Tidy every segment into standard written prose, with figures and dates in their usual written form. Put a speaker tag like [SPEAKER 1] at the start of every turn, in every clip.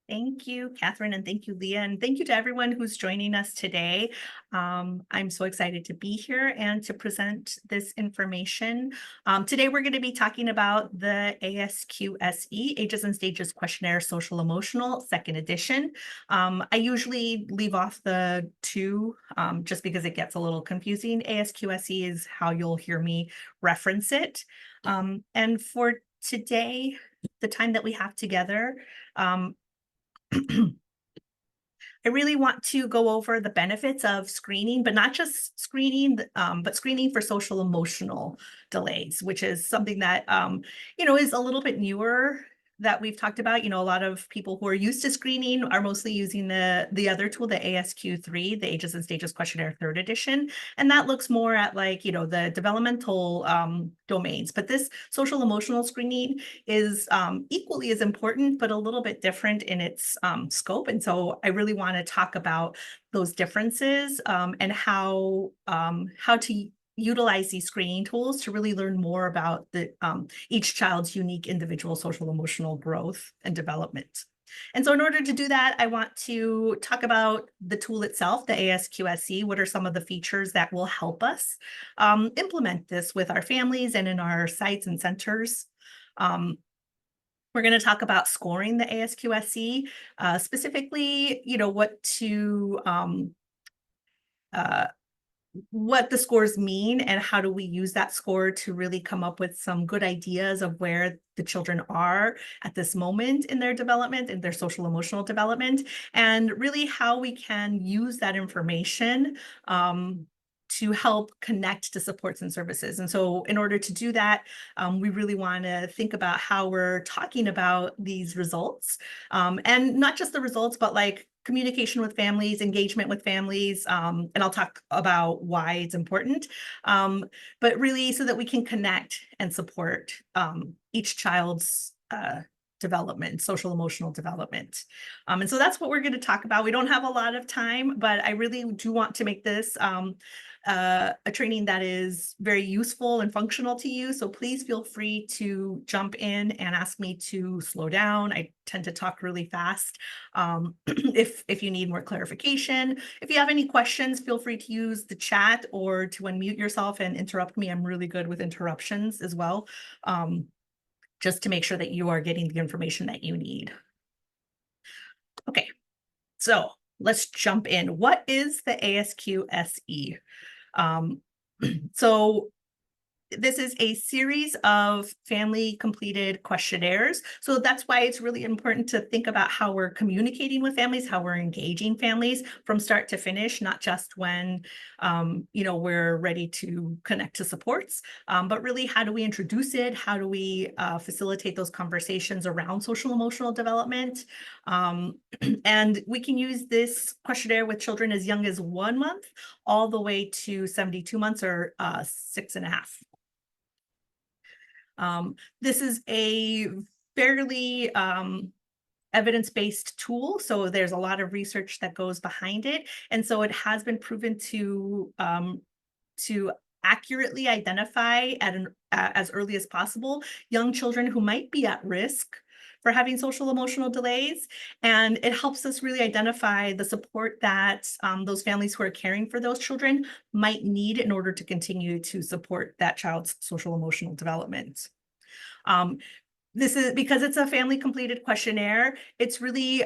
[SPEAKER 1] Thank you, Catherine, and thank you, Leah, and thank you to everyone who's joining us today. I'm so excited to be here and to present this information. Today, we're going to be talking about the ASQ SE, Ages and Stages Questionnaire Social Emotional, second edition. I usually leave off the two just because it gets a little confusing. ASQ SE is how you'll hear me reference it. And for today, the time that we have together, I really want to go over the benefits of screening, but not just screening, but screening for social emotional delays, which is something that, is a little bit newer that we've talked about. A lot of people who are used to screening are mostly using the other tool, the ASQ3, the Ages and Stages Questionnaire third edition. And that looks more at the developmental domains. But this social emotional screening is equally as important, but a little bit different in its scope. And so I really want to talk about those differences and how to utilize these screening tools to really learn more about each child's unique individual social emotional growth and development. And so in order to do that, I want to talk about the tool itself, the ASQSE. What are some of the features that will help us implement this with our families and in our sites and centers? We're going to talk about scoring the ASQSE, specifically, what the scores mean and how do we use that score to really come up with some good ideas of where the children are at this moment in their development, in their social emotional development, and really how we can use that information to help connect to supports and services. And so in order to do that, we really want to think about how we're talking about these results, and not just the results, but communication with families, engagement with families, and I'll talk about why it's important, but really so that we can connect and support each child's development, social emotional development. And so that's what we're going to talk about. We don't have a lot of time, but I really do want to make this a training that is very useful and functional to you. So please feel free to jump in and ask me to slow down. I tend to talk really fast. If you need more clarification, if you have any questions, feel free to use the chat or to unmute yourself and interrupt me. I'm really good with interruptions as well, just to make sure that you are getting the information that you need. Okay, so let's jump in. What is the ASQ-SE? So this is a series of family completed questionnaires. So that's why it's really important to think about how we're communicating with families, how we're engaging families from start to finish, not just when, we're ready to connect to supports, but really how do we introduce it? How do we facilitate those conversations around social emotional development? And we can use this questionnaire with children as young as 1 month all the way to 72 months or 6.5. This is a fairly evidence-based tool, so there's a lot of research that goes behind it, and so it has been proven to accurately identify as early as possible young children who might be at risk for having social emotional delays, and it helps us really identify the support that those families who are caring for those children might need in order to continue to support that child's social emotional development. This is because it's a family completed questionnaire. It's really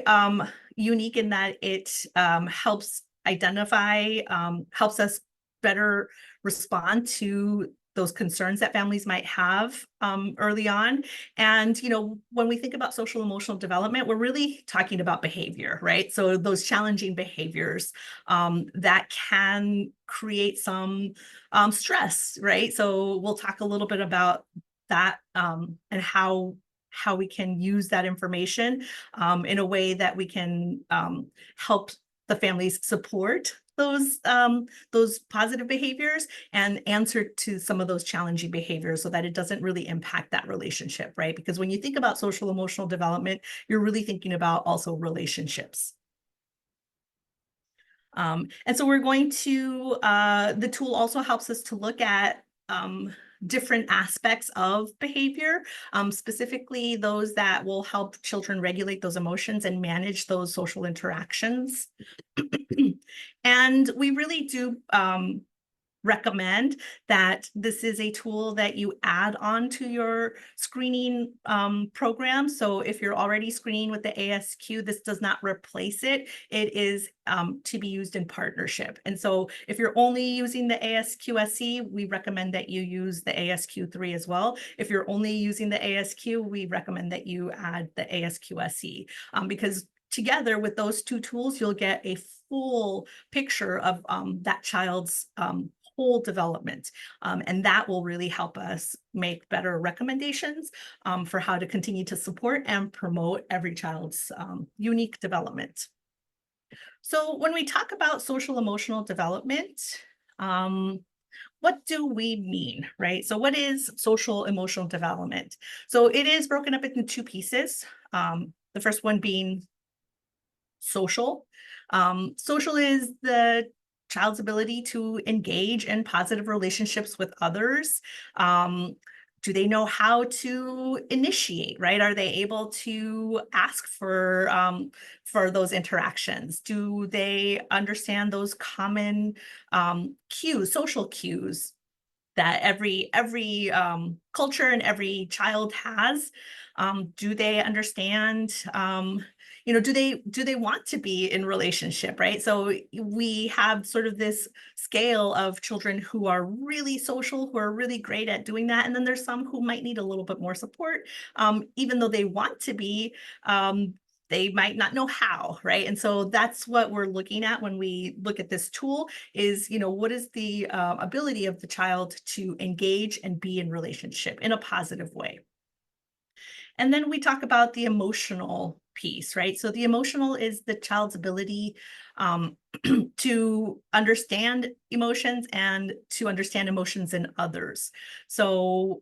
[SPEAKER 1] unique in that it helps identify, helps us better respond to those concerns that families might have early on. And, when we think about social emotional development, we're really talking about behavior, right? So those challenging behaviors that can create some stress, right? So we'll talk a little bit about that and how we can use that information in a way that we can help the families support those positive behaviors and answer to some of those challenging behaviors so that it doesn't really impact that relationship, right? Because when you think about social emotional development, you're really thinking about also relationships. And so we're going to, the tool also helps us to look at different aspects of behavior, specifically those that will help children regulate those emotions and manage those social interactions. And we really do recommend that this is a tool that you add on to your screening program. So if you're already screening with the ASQ, this does not replace it. It is to be used in partnership. And so if you're only using the ASQ-SE, we recommend that you use the ASQ-3 as well. If you're only using the ASQ, we recommend that you add the ASQ-SE because together with those two tools, you'll get a full picture of that child's whole development. And that will really help us make better recommendations for how to continue to support and promote every child's unique development. So when we talk about social emotional development, what do we mean, right? So what is social emotional development? So it is broken up into two pieces. The first one being social. Social is the child's ability to engage in positive relationships with others. Do they know how to initiate, right? Are they able to ask for those interactions? Do they understand those common cues, social cues that every culture and every child has? Do they understand do they want to be in relationship, right? So we have sort of this scale of children who are really social, who are really great at doing that, and then there's some who might need a little bit more support, even though they want to be. They might not know how, right? And so that's what we're looking at when we look at this tool is, what is the ability of the child to engage and be in relationship in a positive way. And then we talk about the emotional piece, right? So the emotional is the child's ability to understand emotions and to understand emotions in others. So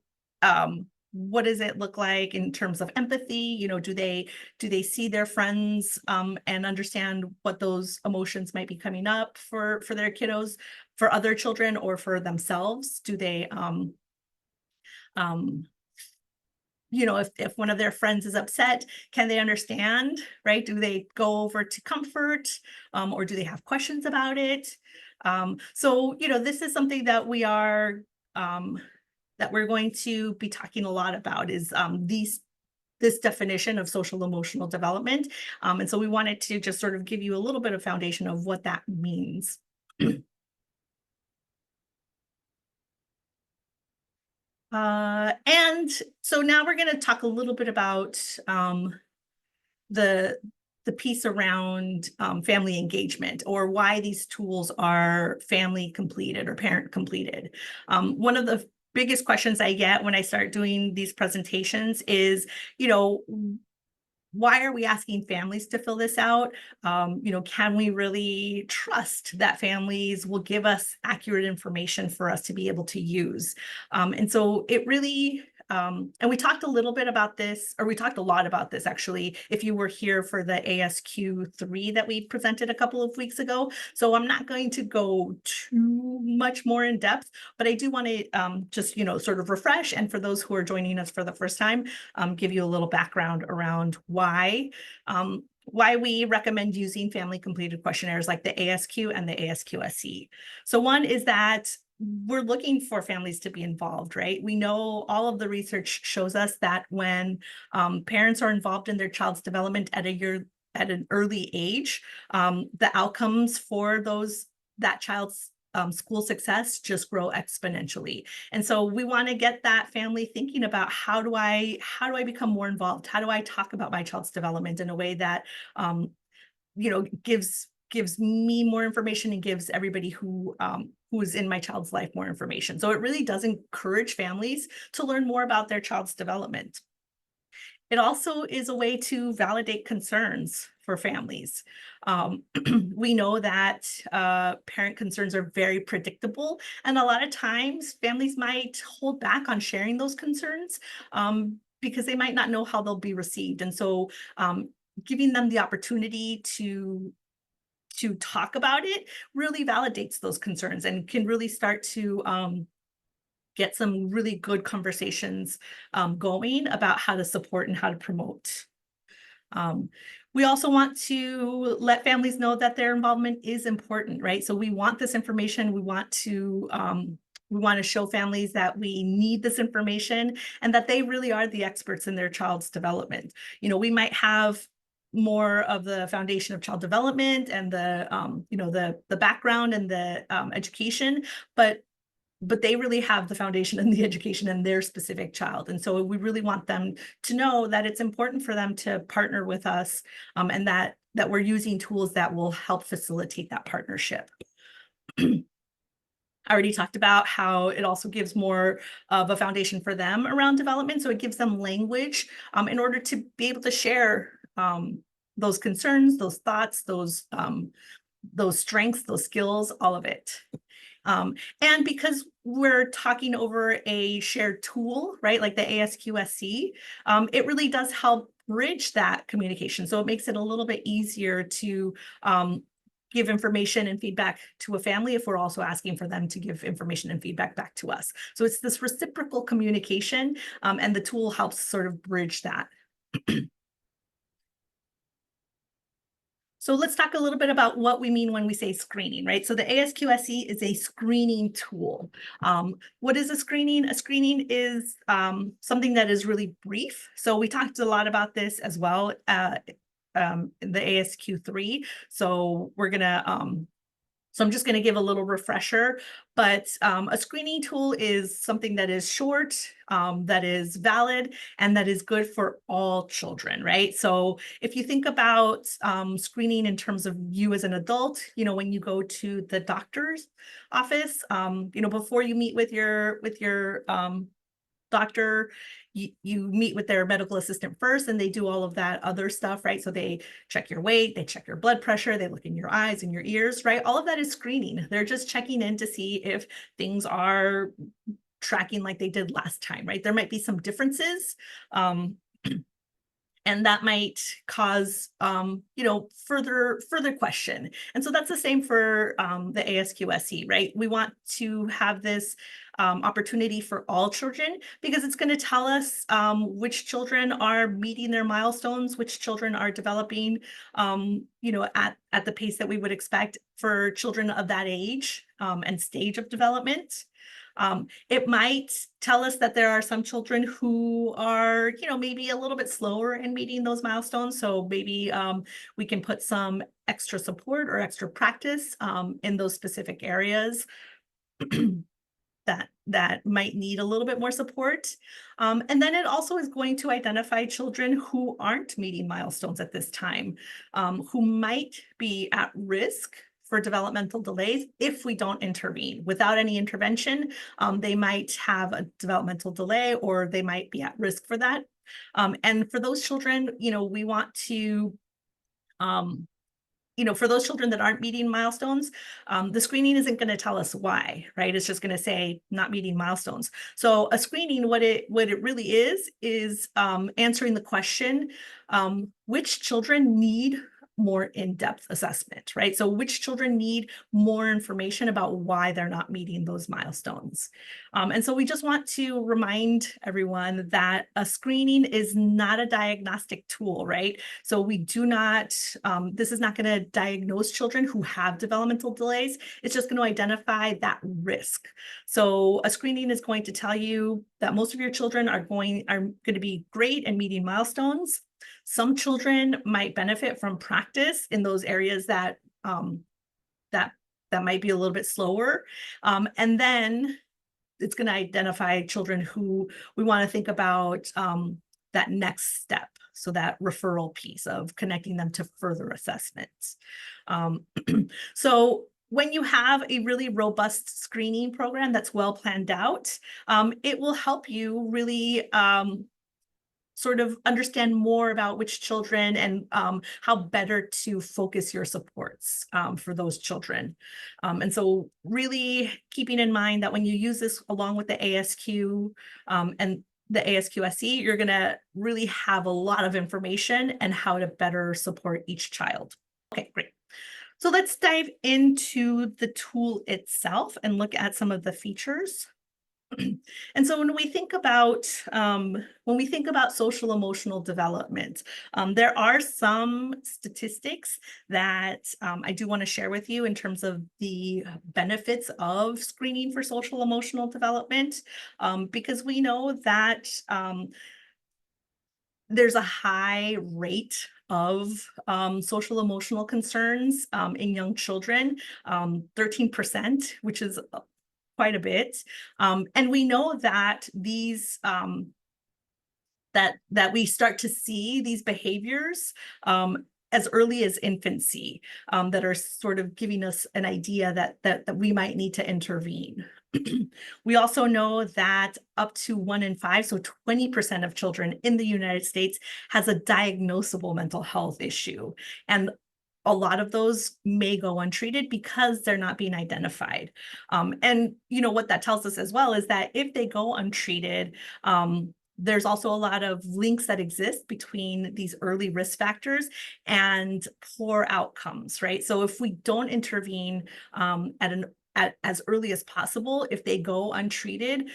[SPEAKER 1] what does it look like in terms of empathy? Do they see their friends and understand what those emotions might be coming up for their kiddos, for other children, or for themselves? Do they if one of their friends is upset, can they understand, right? Do they go over to comfort, or do they have questions about it? So this is something that we're going to be talking a lot about is this definition of social emotional development. And so we wanted to just sort of give you a little bit of foundation of what that means. And so now we're going to talk a little bit about the piece around family engagement, or why these tools are family completed or parent completed. One of the biggest questions I get when I start doing these presentations is, why are we asking families to fill this out? Can we really trust that families will give us accurate information for us to be able to use? And so it really, and we talked a little bit about this, or we talked a lot about this actually, if you were here for the ASQ-3 that we presented a couple of weeks ago. So I'm not going to go too much more in depth, but I do want to just, sort of refresh. And for those who are joining us for the first time, give you a little background around why we recommend using family completed questionnaires like the ASQ and the ASQ-SE. So one is that we're looking for families to be involved, right? We know all of the research shows us that when parents are involved in their child's development at an early age, the outcomes for that child's school success just grow exponentially. And so we want to get that family thinking about how do I become more involved? How do I talk about my child's development in a way that gives me more information and gives everybody who's in my child's life more information. So it really does encourage families to learn more about their child's development. It also is a way to validate concerns for families. We know that parent concerns are very predictable, and a lot of times families might hold back on sharing those concerns because they might not know how they'll be received. And so giving them the opportunity to talk about it really validates those concerns and can really start to get some really good conversations going about how to support and how to promote. We also want to let families know that their involvement is important, right? So we want this information. We want to show families that we need this information and that they really are the experts in their child's development. You know, we might have more of the foundation of child development and the background and the education, but they really have the foundation and the education in their specific child. And so we really want them to know that it's important for them to partner with us, and that we're using tools that will help facilitate that partnership. I already talked about how it also gives more of a foundation for them around development. So it gives them language in order to be able to share those concerns, those thoughts, those strengths, those skills, all of it. And because we're talking over a shared tool, right, like the ASQ-SE, it really does help bridge that communication. So it makes it a little bit easier to give information and feedback to a family if we're also asking for them to give information and feedback back to us. So it's this reciprocal communication, and the tool helps sort of bridge that. So let's talk a little bit about what we mean when we say screening, right? So the ASQ-SE is a screening tool. What is a screening? A screening is something that is really brief. So we talked a lot about this as well in the ASQ-3. So we're gonna so I'm just going to give a little refresher, but a screening tool is something that is short, that is valid, and that is good for all children, right? So if you think about screening in terms of you as an adult, you know, when you go to the doctor's office, you know, before you meet with your doctor, you meet with their medical assistant first, and they do all of that other stuff, right? So they check your weight, they check your blood pressure, they look in your eyes and your ears, right? All of that is screening. They're just checking in to see if things are tracking like they did last time, right? There might be some differences, and that might cause you know, further question. And so that's the same for the ASQ-SE, right? We want to have this opportunity for all children, because it's going to tell us which children are meeting their milestones, which children are developing you know, at the pace that we would expect for children of that age and stage of development. It might tell us that there are some children who are, you know, maybe a little bit slower in meeting those milestones. So maybe we can put some extra support or extra practice in those specific areas that might need a little bit more support. And then it also is going to identify children who aren't meeting milestones at this time, who might be at risk for developmental delays if we don't intervene. Without any intervention, they might have a developmental delay, or they might be at risk for that. And for those children, you know, we want to you know, for those children that aren't meeting milestones, the screening isn't going to tell us why, right? It's just going to say not meeting milestones. So a screening, what it really is answering the question, which children need more in-depth assessment, right? So which children need more information about why they're not meeting those milestones. And so we just want to remind everyone that a screening is not a diagnostic tool, right? So we do not, this is not going to diagnose children who have developmental delays. It's just going to identify that risk. So a screening is going to tell you that most of your children are going to be great and meeting milestones. Some children might benefit from practice in those areas that that might be a little bit slower. And then it's going to identify children who we want to think about that next step. So that referral piece of connecting them to further assessments. So when you have a really robust screening program that's well planned out, it will help you really sort of understand more about which children and how better to focus your supports for those children. And so really keeping in mind that when you use this along with the ASQ and the ASQ-SE, you're going to really have a lot of information and how to better support each child. Okay, great. So let's dive into the tool itself and look at some of the features. And so when we think about social emotional development, there are some statistics that I do want to share with you in terms of the benefits of screening for social emotional development, because we know that there's a high rate of social emotional concerns in young children, 13%, which is quite a bit. And we know that these that we start to see these behaviors as early as infancy, that are sort of giving us an idea that we might need to intervene. We also know that up to 1 in 5, so 20% of children in the United States has a diagnosable mental health issue. And a lot of those may go untreated because they're not being identified. And what that tells us as well is that if they go untreated, there's also a lot of links that exist between these early risk factors and poor outcomes, right? So if we don't intervene at as early as possible, if they go untreated,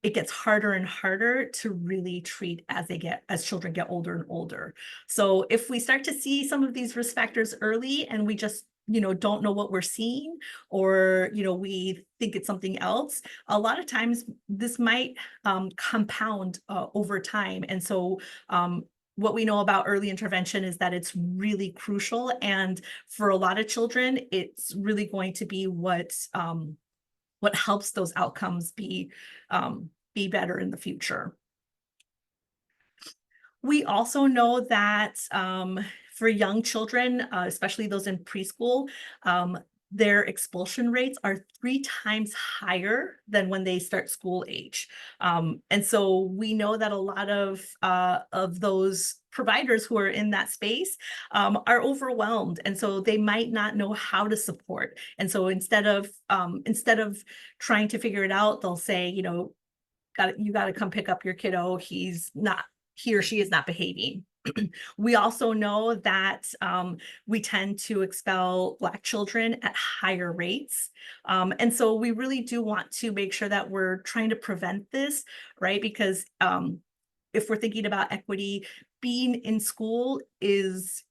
[SPEAKER 1] it gets harder and harder to really treat as children get older and older. So if we start to see some of these risk factors early and we just don't know what we're seeing, or we think it's something else, a lot of times this might compound over time. And so what we know about early intervention is that it's really crucial, and for a lot of children it's really going to be what helps those outcomes be better in the future. We also know that for young children, especially those in preschool, their expulsion rates are 3 times higher than when they start school age. And so we know that a lot of those providers who are in that space are overwhelmed, and so they might not know how to support. And so instead of trying to figure it out, they'll say, you got to come pick up your kiddo. He or she is not behaving. We also know that we tend to expel Black children at higher rates. And so we really do want to make sure that we're trying to prevent this, right? Because if we're thinking about equity, being in school is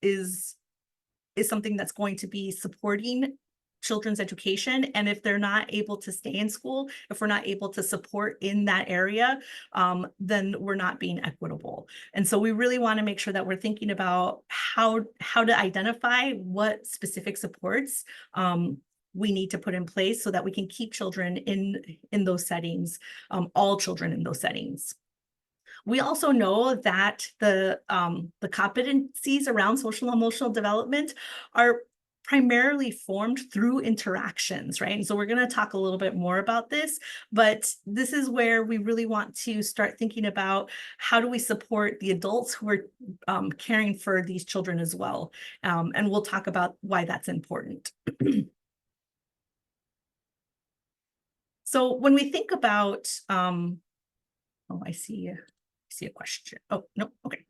[SPEAKER 1] something that's going to be supporting children's education. And if they're not able to stay in school, if we're not able to support in that area, then we're not being equitable. And so we really want to make sure that we're thinking about how to identify what specific supports we need to put in place so that we can keep children in those settings, all children in those settings. We also know that the competencies around social emotional development are primarily formed through interactions, right? And so we're going to talk a little bit more about this, but this is where we really want to start thinking about how do we support the adults who are caring for these children as well. And we'll talk about why that's important. So when we think about, oh, I see a question. Oh, no, okay.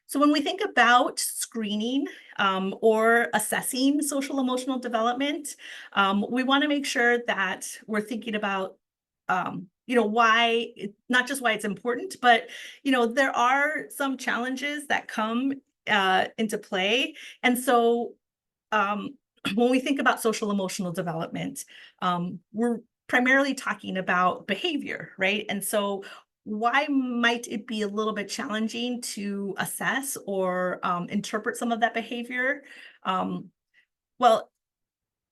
[SPEAKER 1] So when we think about screening or assessing social emotional development, we want to make sure that we're thinking about, not just why it's important, but, there are some challenges that come into play. And so when we think about social emotional development, we're primarily talking about behavior, right? And so why might it be a little bit challenging to assess or interpret some of that behavior? Well,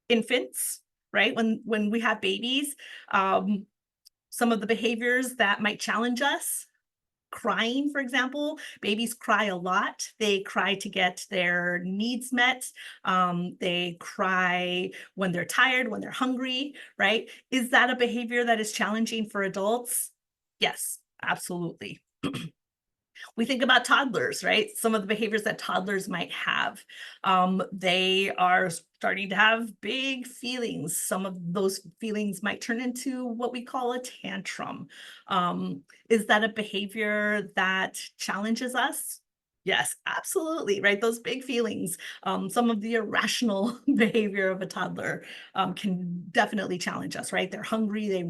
[SPEAKER 1] infants, right? When we have babies, some of the behaviors that might challenge us, crying, for example. Babies cry a lot. They cry to get their needs met. They cry when they're tired, when they're hungry, right? Is that a behavior that is challenging for adults? Yes, absolutely. We think about toddlers, right? Some of the behaviors that toddlers might have. They are starting to have big feelings. Some of those feelings might turn into what we call a tantrum. Is that a behavior that challenges us? Yes, absolutely, right? Those big feelings, some of the irrational behavior of a toddler can definitely challenge us, right? They're hungry,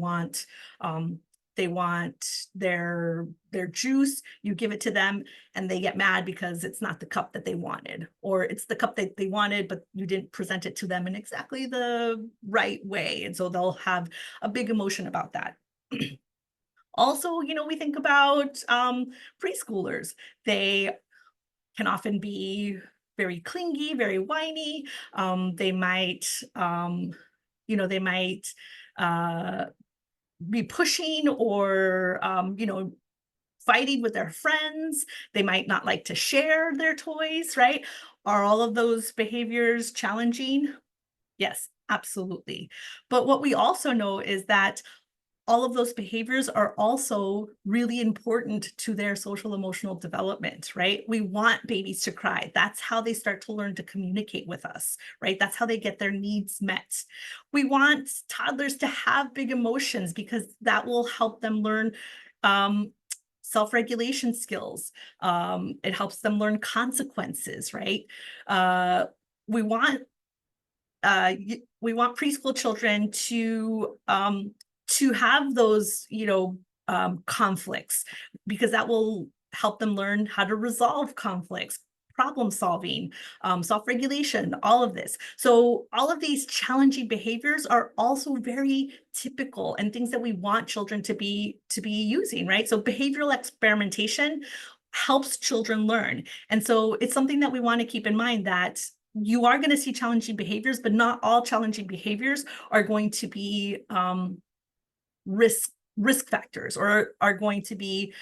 [SPEAKER 1] um, they want their juice. You give it to them, and they get mad because it's not the cup that they wanted, or it's the cup that they wanted, but you didn't present it to them in exactly the right way, and so they'll have a big emotion about that. Also, we think about preschoolers. They can often be very clingy, very whiny. They might, they might uh, be pushing or, fighting with their friends. They might not like to share their toys, right? Are all of those behaviors challenging? Yes, absolutely. But what we also know is that all of those behaviors are also really important to their social emotional development, right? We want babies to cry. That's how they start to learn to communicate with us, right? That's how they get their needs met. We want toddlers to have big emotions because that will help them learn um, self-regulation skills. It helps them learn consequences, right? Uh, we want we want preschool children to have those conflicts, because that will help them learn how to resolve conflicts, problem solving, self-regulation, all of this. So all of these challenging behaviors are also very typical and things that we want children to be using, right? So behavioral experimentation helps children learn, and so it's something that we want to keep in mind, that you are going to see challenging behaviors, but not all challenging behaviors are going to be risk factors, or are going to be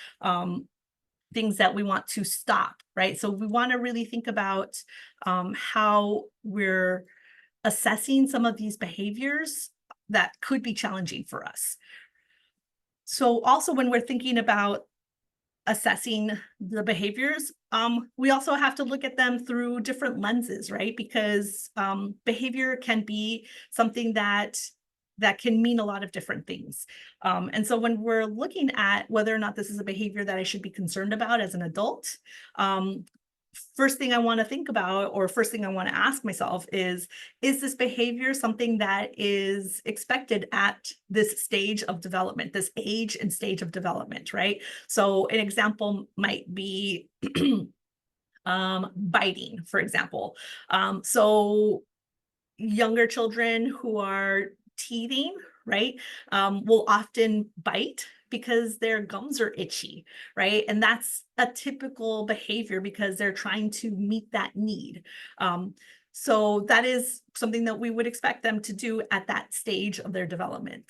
[SPEAKER 1] things that we want to stop, right? So we want to really think about how we're assessing some of these behaviors that could be challenging for us. So also, when we're thinking about assessing the behaviors, we also have to look at them through different lenses, right? Because behavior can be something that can mean a lot of different things. And so when we're looking at whether or not this is a behavior that I should be concerned about as an adult, first thing I want to think about, or first thing I want to ask myself is this behavior something that is expected at this stage of development, this age and stage of development, right? So an example might be biting, for example. So younger children who are teething, right, will often bite because their gums are itchy, right? And that's a typical behavior because they're trying to meet that need. So that is something that we would expect them to do at that stage of their development.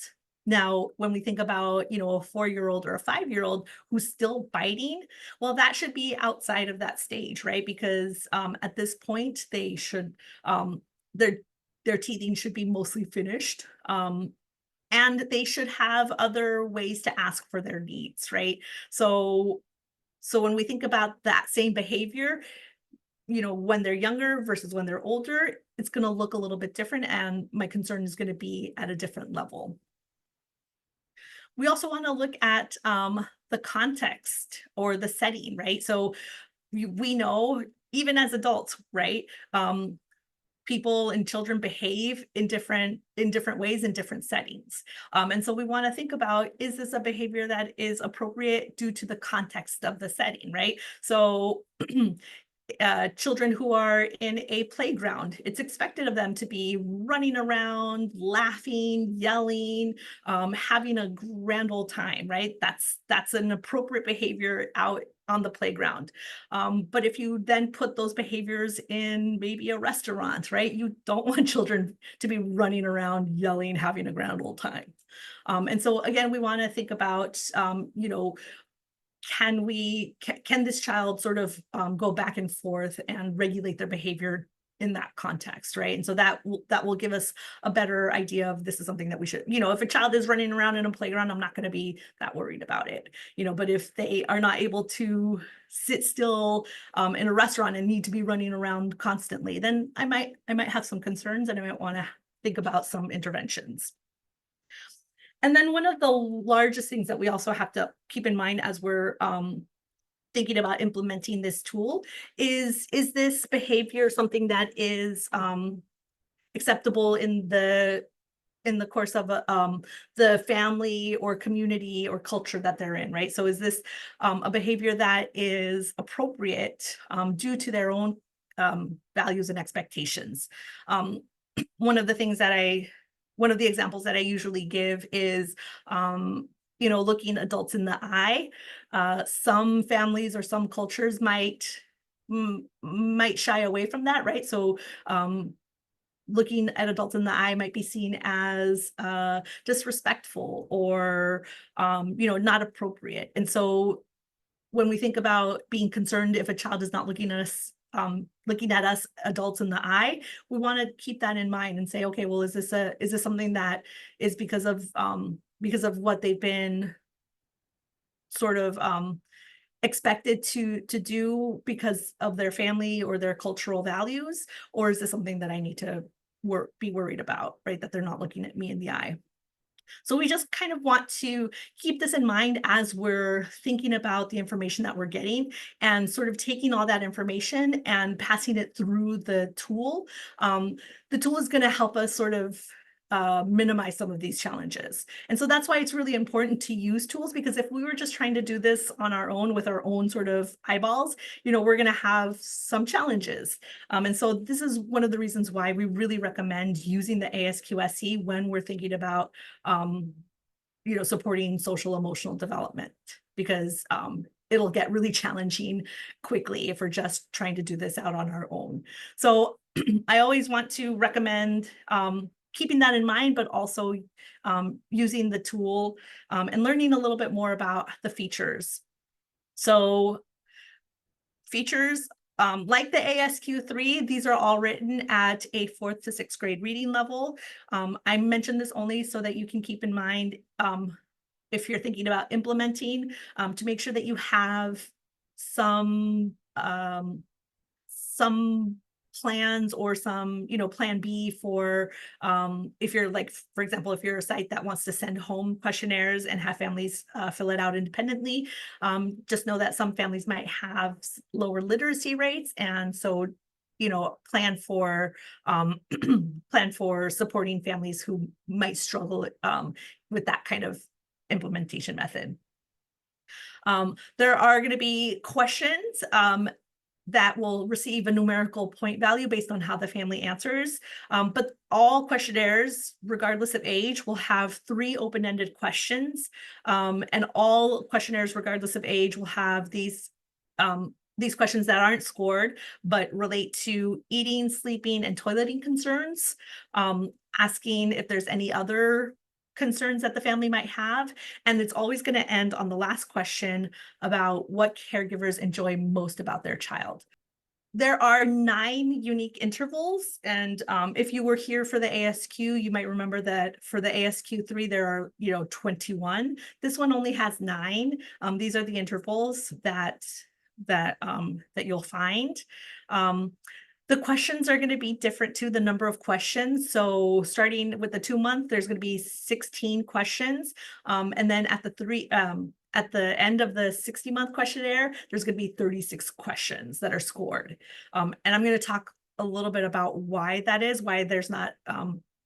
[SPEAKER 1] Now, when we think about, a 4-year-old or a 5-year-old who's still biting, well, that should be outside of that stage, right? Because at this point, they should their their teething should be mostly finished. And they should have other ways to ask for their needs, right? So when we think about that same behavior, when they're younger versus when they're older, it's going to look a little bit different, and my concern is going to be at a different level. We also want to look at the context or the setting, right? So we know, even as adults, right? People and children behave in different ways in different settings. And so we want to think about, is this a behavior that is appropriate due to the context of the setting, right? So children who are in a playground, it's expected of them to be running around, laughing, yelling, having a grand old time, right? That's an appropriate behavior out on the playground. But if you then put those behaviors in maybe a restaurant, right, you don't want children to be running around, yelling, having a grand old time. And so again, we want to think about, can this child sort of go back and forth and regulate their behavior in that context, right? And so that will give us a better idea of, this is something that we should, if a child is running around in a playground, I'm not going to be that worried about it, but if they are not able to sit still in a restaurant and need to be running around constantly, then I might have some concerns, and I might want to think about some interventions. And then one of the largest things that we also have to keep in mind as we're thinking about implementing this tool, is this behavior something that is acceptable in the course of the family or community or culture that they're in, right? So is this a behavior that is appropriate due to their own values and expectations? One of the examples that I usually give is looking adults in the eye. Some families or some cultures might shy away from that, right? So looking at adults in the eye might be seen as disrespectful or not appropriate. And so when we think about being concerned if a child is not looking at us adults in the eye, we want to keep that in mind and say, okay, well, is this something that is because of what they've been sort of expected to do because of their family or their cultural values, or is this something that I need to be worried about, right? That they're not looking at me in the eye. So we just kind of want to keep this in mind as we're thinking about the information that we're getting and sort of taking all that information and passing it through the tool. The tool is going to help us sort of minimize some of these challenges. And so that's why it's really important to use tools, because if we were just trying to do this on our own with our own sort of eyeballs, we're going to have some challenges. And so this is one of the reasons why we really recommend using the ASQ SE when we're thinking about supporting social emotional development, because it'll get really challenging quickly if we're just trying to do this out on our own. So I always want to recommend keeping that in mind, but also using the tool and learning a little bit more about the features. So features like the ASQ3, these are all written at a 4th to 6th grade reading level. I mentioned this only so that you can keep in mind if you're thinking about implementing to make sure that you have some plans or some, plan B for if you're like, for example, if you're a site that wants to send home questionnaires and have families fill it out independently, just know that some families might have lower literacy rates. And so, plan for supporting families who might struggle with that kind of implementation method. There are going to be questions that will receive a numerical point value based on how the family answers. But all questionnaires, regardless of age, will have 3 open-ended questions. And all questionnaires, regardless of age, will have these questions that aren't scored, but relate to eating, sleeping, and toileting concerns, asking if there's any other concerns that the family might have. And it's always going to end on the last question about what caregivers enjoy most about their child. There are 9 unique intervals. And if you were here for the ASQ, you might remember that for the ASQ3, there are, 21. This one only has 9. These are the intervals that you'll find. The questions are going to be different too, the number of questions. So starting with the 2-month, there's going to be 16 questions. And then at the end of the 60-month questionnaire, there's going to be 36 questions that are scored. And I'm going to talk a little bit about why that is, why there's not,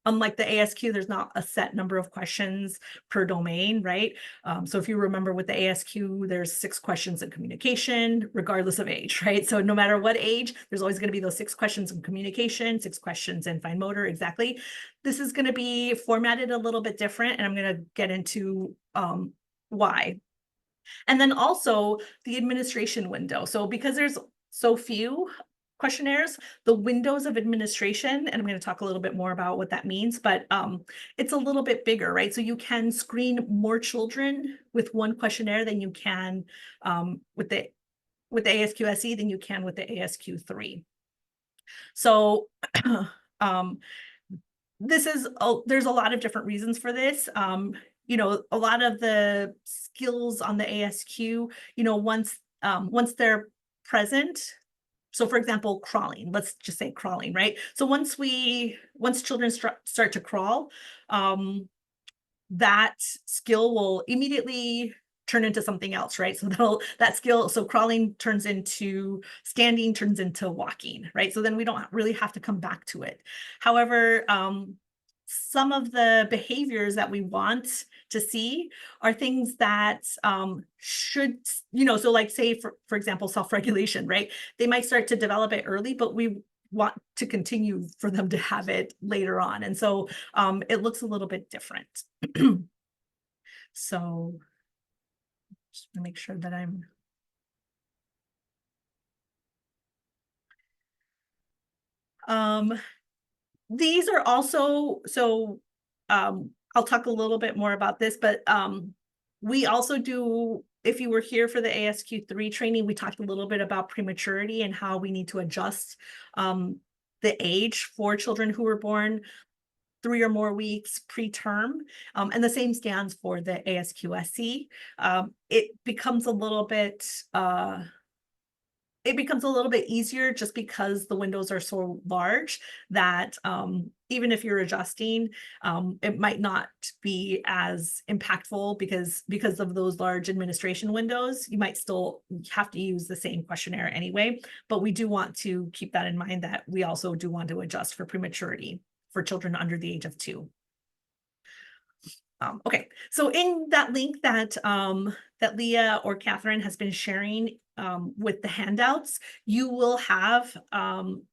[SPEAKER 1] unlike the ASQ, there's not a set number of questions per domain, right? So if you remember with the ASQ, there's 6 questions in communication, regardless of age, right? So no matter what age, there's always going to be those 6 questions in communication, 6 questions in fine motor, exactly. This is going to be formatted a little bit different, and I'm going to get into why. And then also the administration window. So because there's so few questionnaires, the windows of administration, and I'm going to talk a little bit more about what that means, but it's a little bit bigger, right? So you can screen more children with one questionnaire than you can with the ASQ-SE than you can with the ASQ3. So there's a lot of different reasons for this. A lot of the skills on the ASQ, once they're present. So for example, crawling, let's just say crawling, right? So once children start to crawl, that skill will immediately turn into something else, right? So that skill, so crawling turns into standing, turns into walking, right? So then we don't really have to come back to it. However, some of the behaviors that we want to see are things that should, so like say, for example, self-regulation, right? They might start to develop it early, but we want to continue for them to have it later on. And so it looks a little bit different. So just to make sure that I'm these are also, so I'll talk a little bit more about this, but we also do, if you were here for the ASQ3 training, we talked a little bit about prematurity and how we need to adjust the age for children who were born 3 or more weeks preterm, and the same stands for the ASQ-SE. It becomes a little bit easier just because the windows are so large that even if you're adjusting, it might not be as impactful because of those large administration windows. You might still have to use the same questionnaire anyway, but we do want to keep that in mind that we also do want to adjust for prematurity for children under the age of 2. Okay, so in that link that that Leah or Catherine has been sharing with the handouts, you will have an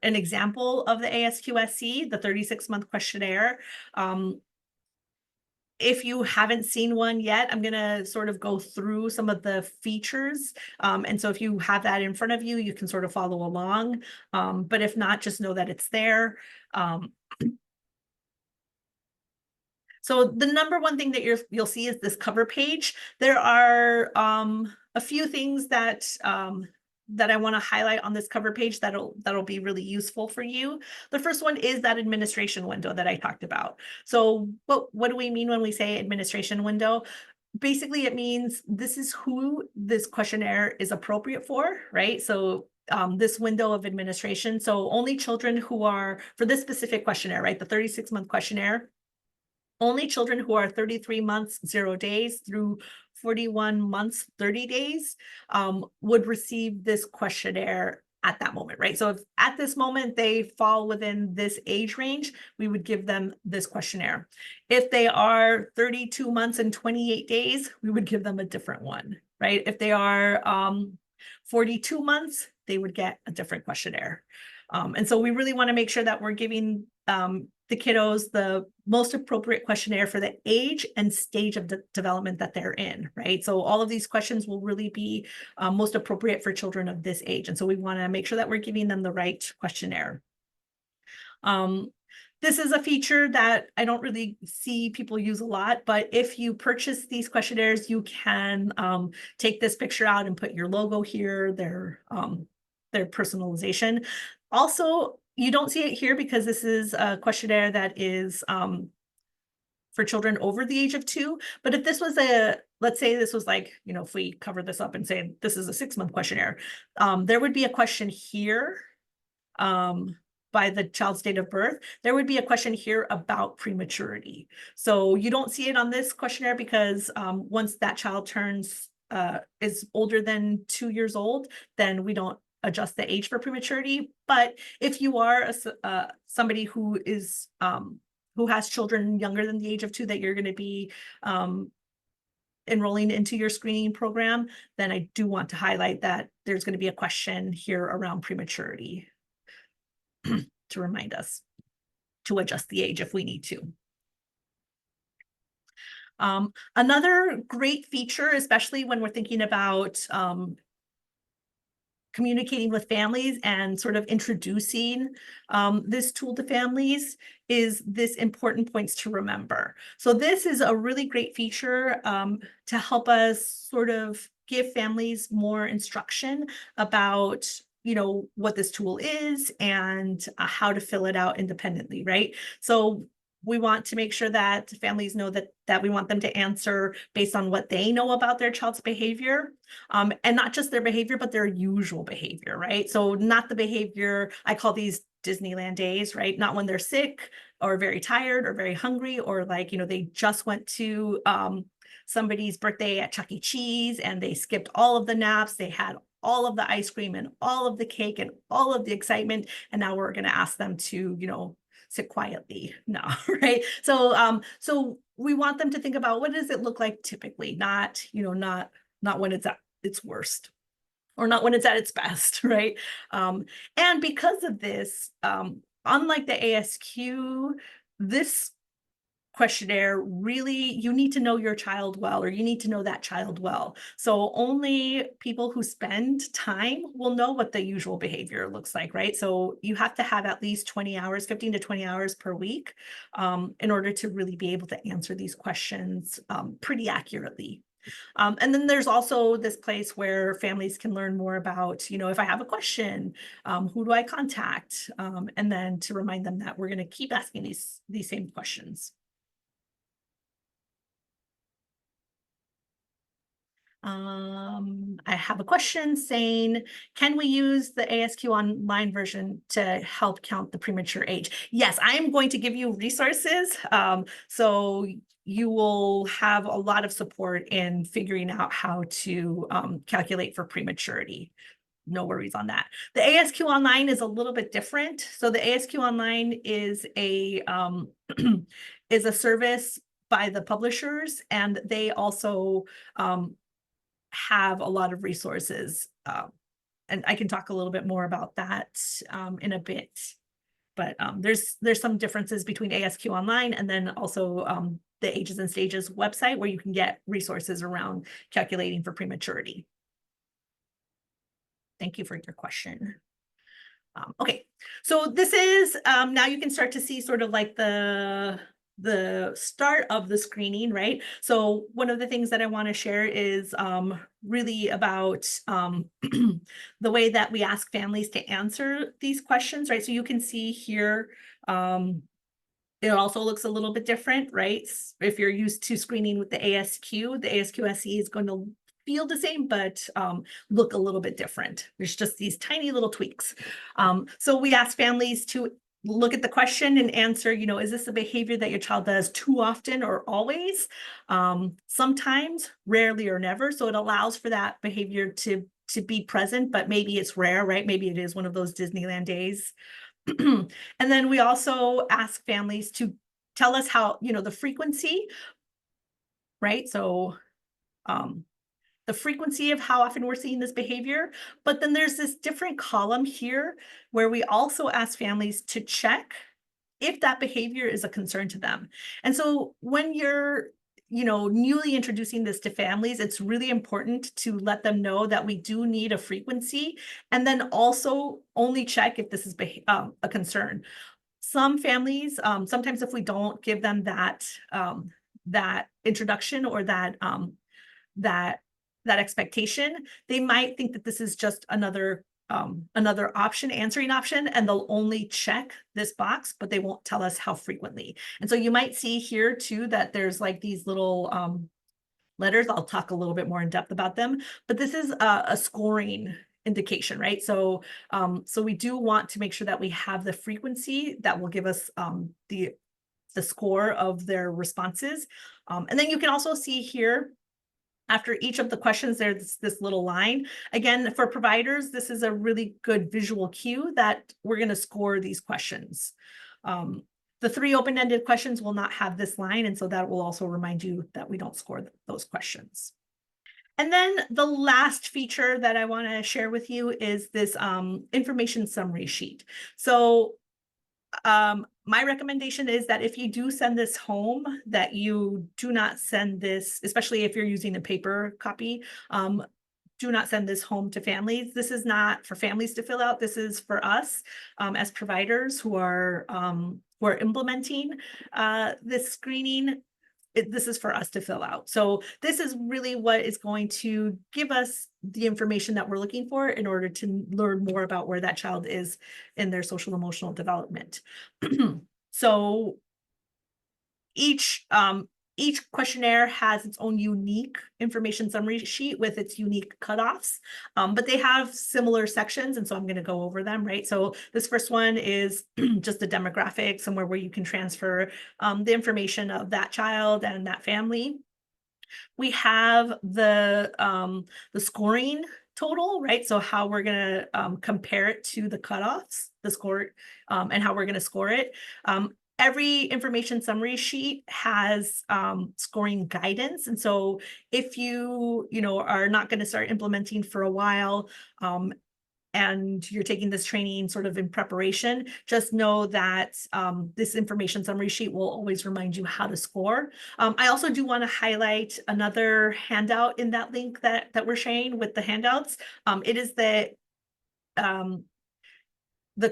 [SPEAKER 1] example of the ASQ-SE, the 36-month questionnaire. If you haven't seen one yet, I'm going to sort of go through some of the features. And so if you have that in front of you, you can sort of follow along. But if not, just know that it's there. So the number one thing that you'll see is this cover page. There are a few things that I want to highlight on this cover page that'll be really useful for you. The first one is that administration window that I talked about. So what do we mean when we say administration window? Basically, it means this is who this questionnaire is appropriate for, right? So this window of administration. So only children who are, for this specific questionnaire, right, the 36-month questionnaire, only children who are 33 months, 0 days through 41 months, 30 days would receive this questionnaire at that moment, right? So if at this moment they fall within this age range, we would give them this questionnaire. If they are 32 months and 28 days, we would give them a different one, right? If they are 42 months, they would get a different questionnaire. And so we really want to make sure that we're giving the kiddos the most appropriate questionnaire for the age and stage of development that they're in, right? So all of these questions will really be most appropriate for children of this age. And so we want to make sure that we're giving them the right questionnaire. This is a feature that I don't really see people use a lot, but if you purchase these questionnaires, you can take this picture out and put your logo here, their personalization. Also, you don't see it here because this is a questionnaire that is for children over the age of 2. But if this was let's say this was like, if we cover this up and say this is a 6-month questionnaire, there would be a question here by the child's date of birth. There would be a question here about prematurity. So you don't see it on this questionnaire because once that child turns is older than 2 years old, then we don't adjust the age for prematurity. But if you are somebody who is who has children younger than the age of 2 that you're going to be enrolling into your screening program, then I do want to highlight that there's going to be a question here around prematurity to remind us to adjust the age if we need to. Another great feature, especially when we're thinking about communicating with families and sort of introducing this tool to families, is this important points to remember. So this is a really great feature to help us sort of give families more instruction about what this tool is and how to fill it out independently, right? So we want to make sure that families know that we want them to answer based on what they know about their child's behavior, and not just their behavior, but their usual behavior, right? So not the behavior, I call these Disneyland days, right? Not when they're sick or very tired or very hungry or like, they just went to somebody's birthday at Chuck E. Cheese and they skipped all of the naps, they had all of the ice cream and all of the cake and all of the excitement, and now we're going to ask them to, sit quietly now, right? So we want them to think about, what does it look like typically, not when it's at its worst, or not when it's at its best, right? And because of this, unlike the ASQ, this questionnaire, really, you need to know your child well, or you need to know that child well. So only people who spend time will know what the usual behavior looks like, right? So you have to have at least 20 hours, 15 to 20 hours per week, in order to really be able to answer these questions pretty accurately. And then there's also this place where families can learn more about, if I have a question, who do I contact? And then to remind them that we're going to keep asking these same questions. I have a question saying, can we use the ASQ online version to help count the premature age? Yes, I am going to give you resources. So you will have a lot of support in figuring out how to calculate for prematurity. No worries on that. The ASQ online is a little bit different. So the ASQ online is a is a service by the publishers, and they also have a lot of resources. And I can talk a little bit more about that in a bit. But there's some differences between ASQ Online and then also the Ages and Stages website, where you can get resources around calculating for prematurity. Thank you for your question. Okay, so this is, now you can start to see sort of like the start of the screening, right? So one of the things that I want to share is really about the way that we ask families to answer these questions, right? So you can see here, it also looks a little bit different, right? If you're used to screening with the ASQ SE is going to feel the same, but look a little bit different. There's just these tiny little tweaks. So we ask families to look at the question and answer, is this a behavior that your child does too often or always? Sometimes, rarely, or never. So it allows for that behavior to be present, but maybe it's rare, right? Maybe it is one of those Disneyland days. And then we also ask families to tell us how, the frequency, right? So the frequency of how often we're seeing this behavior. But then there's this different column here where we also ask families to check if that behavior is a concern to them. And so when you're newly introducing this to families, it's really important to let them know that we do need a frequency, and then also only check if this is a concern. Some families, sometimes if we don't give them that introduction or that expectation, they might think that this is just another answering option, and they'll only check this box, but they won't tell us how frequently. And so you might see here too that there's like these little letters. I'll talk a little bit more in depth about them, but this is a scoring indication, right? So we do want to make sure that we have the frequency that will give us the score of their responses. And then you can also see here, after each of the questions, there's this little line. Again, for providers, this is a really good visual cue that we're going to score these questions. The 3 open-ended questions will not have this line, and so that will also remind you that we don't score those questions. And then the last feature that I want to share with you is this information summary sheet. So my recommendation is that if you do send this home, that you do not send this, especially if you're using a paper copy, do not send this home to families. This is not for families to fill out. This is for us as providers who are implementing this screening. This is for us to fill out. So this is really what is going to give us the information that we're looking for in order to learn more about where that child is in their social emotional development. So each questionnaire has its own unique information summary sheet with its unique cutoffs, but they have similar sections, and so I'm going to go over them, right? So this first one is just the demographics, somewhere where you can transfer the information of that child and that family. We have the scoring total, right? So how we're gonna compare it to the cutoffs, the score, and how we're gonna score it. Every information summary sheet has scoring guidance. And so if you are not going to start implementing for a while, and you're taking this training sort of in preparation, just know that this information summary sheet will always remind you how to score. I also do want to highlight another handout in that link that we're sharing with the handouts. It is the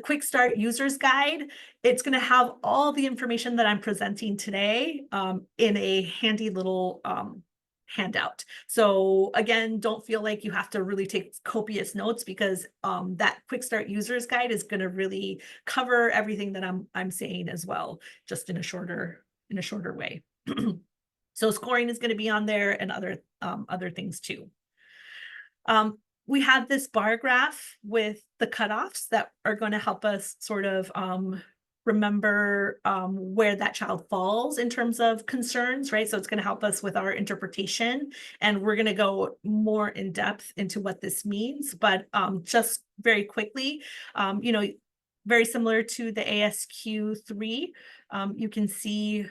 [SPEAKER 1] Quick Start User's Guide. It's going to have all the information that I'm presenting today in a handy little handout. So again, don't feel like you have to really take copious notes, because that Quick Start User's Guide is going to really cover everything that I'm saying as well, just in a shorter way. So scoring is going to be on there, and other things too. We have this bar graph with the cutoffs that are going to help us sort of remember where that child falls in terms of concerns, right? So it's going to help us with our interpretation, and we're going to go more in depth into what this means. But just very quickly, very similar to the ASQ 3, you can see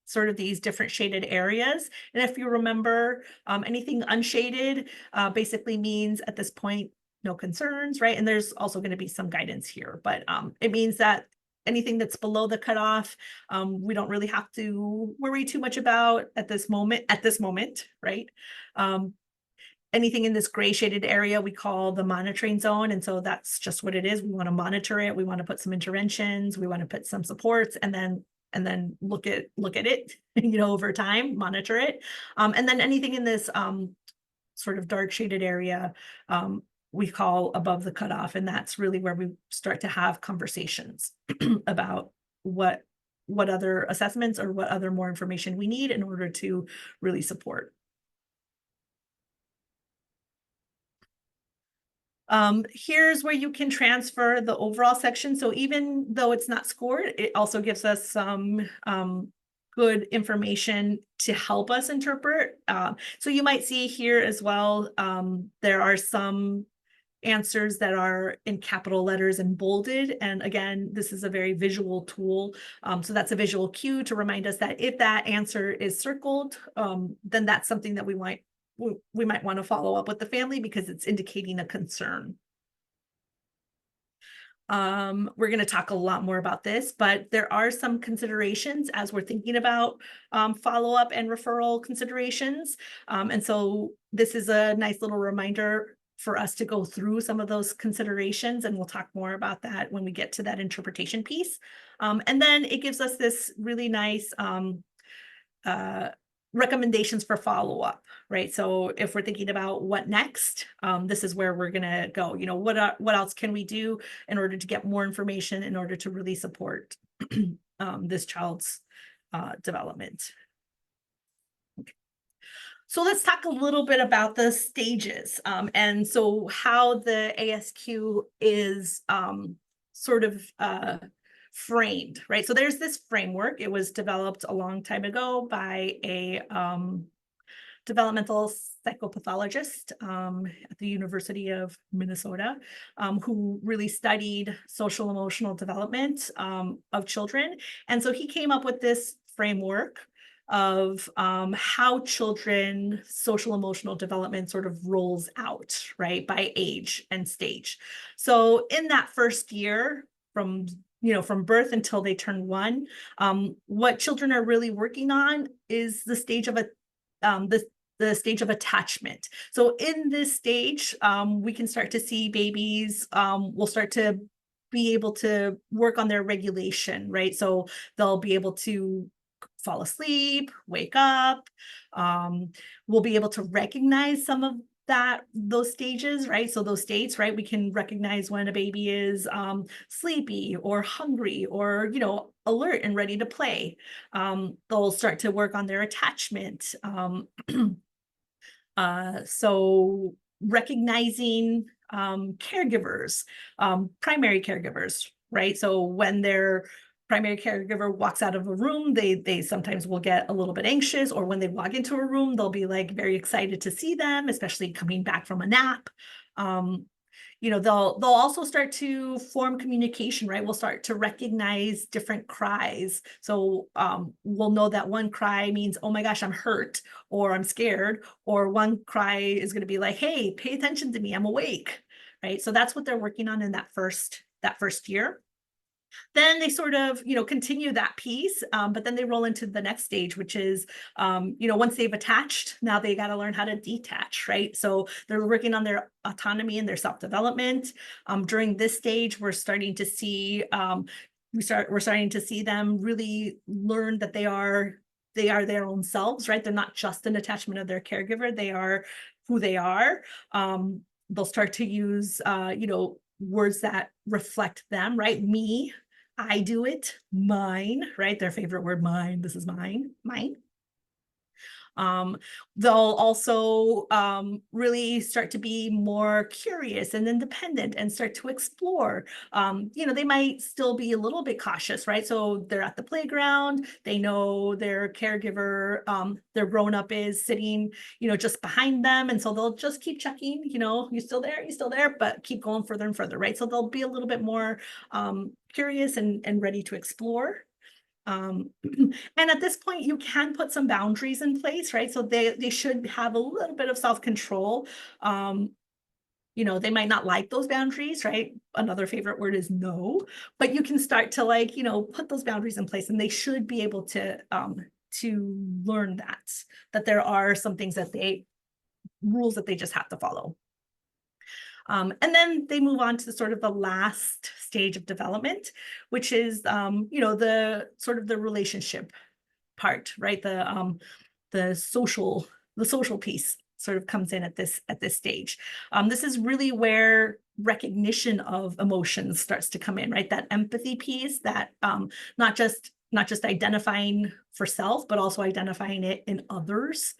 [SPEAKER 1] sort of these different shaded areas. And if you remember, anything unshaded basically means at this point, no concerns, right? And there's also going to be some guidance here, but it means that anything that's below the cutoff, we don't really have to worry too much about at this moment, right? Anything in this gray shaded area we call the monitoring zone. And so that's just what it is. We want to monitor it. We want to put some interventions. We want to put some supports, and then look at it, over time, monitor it. And then anything in this sort of dark shaded area, we call above the cutoff. And that's really where we start to have conversations about what other assessments or what other more information we need in order to really support. Here's where you can transfer the overall section. So even though it's not scored, it also gives us some good information to help us interpret. So you might see here as well, there are some answers that are in capital letters and bolded. And again, this is a very visual tool. So that's a visual cue to remind us that if that answer is circled, then that's something that we might want to follow up with the family, because it's indicating a concern. We're going to talk a lot more about this, but there are some considerations as we're thinking about follow-up and referral considerations. And so this is a nice little reminder for us to go through some of those considerations, and we'll talk more about that when we get to that interpretation piece. And then it gives us this really nice recommendations for follow-up, right? So if we're thinking about what next, this is where we're gonna go. What else can we do in order to get more information in order to really support this child's development. Okay. So let's talk a little bit about the stages, and so how the ASQ is sort of framed, right? So there's this framework. It was developed a long time ago by a developmental psychopathologist at the University of Minnesota, who really studied social emotional development of children. And so he came up with this framework of how children social emotional development sort of rolls out, right, by age and stage. So in that first year, from birth until they turn 1, what children are really working on is the stage of the stage of attachment. So in this stage, we can start to see babies will start to be able to work on their regulation, right? So they'll be able to fall asleep, wake up. We'll be able to recognize some of those stages, right? So those states, right? We can recognize when a baby is sleepy or hungry or, alert and ready to play. They'll start to work on their attachment. So recognizing caregivers, primary caregivers, right? So when they're primary caregiver walks out of a room, they sometimes will get a little bit anxious, or when they walk into a room, they'll be like very excited to see them, especially coming back from a nap. They'll also start to form communication, right? We'll start to recognize different cries. So we'll know that one cry means, oh my gosh, I'm hurt, or I'm scared, or one cry is going to be like, hey, pay attention to me, I'm awake, right? So that's what they're working on in that first year. Then they sort of, continue that piece, but then they roll into the next stage, which is, once they've attached, now they got to learn how to detach, right? So they're working on their autonomy and their self-development. During this stage, we're starting to see, we're starting to see them really learn that they are their own selves, right? They're not just an attachment of their caregiver. They are who they are. They'll start to use, words that reflect them, right? Me, I do it, mine, right? Their favorite word, mine. This is mine. They'll also really start to be more curious and independent and start to explore. They might still be a little bit cautious, right? So they're at the playground, they know their caregiver, their grown-up is sitting, just behind them. And so they'll just keep checking, you still there, but keep going further and further, right? So they'll be a little bit more curious and ready to explore. And at this point, you can put some boundaries in place, right? So they should have a little bit of self-control. They might not like those boundaries, right? Another favorite word is no, but you can start to put those boundaries in place, and they should be able to learn that there are some things rules that they just have to follow. And then they move on to sort of the last stage of development, which is, the sort of the relationship part, right? The social piece sort of comes in at this stage. This is really where recognition of emotions starts to come in, right? That empathy piece, that not just identifying for self, but also identifying it in others.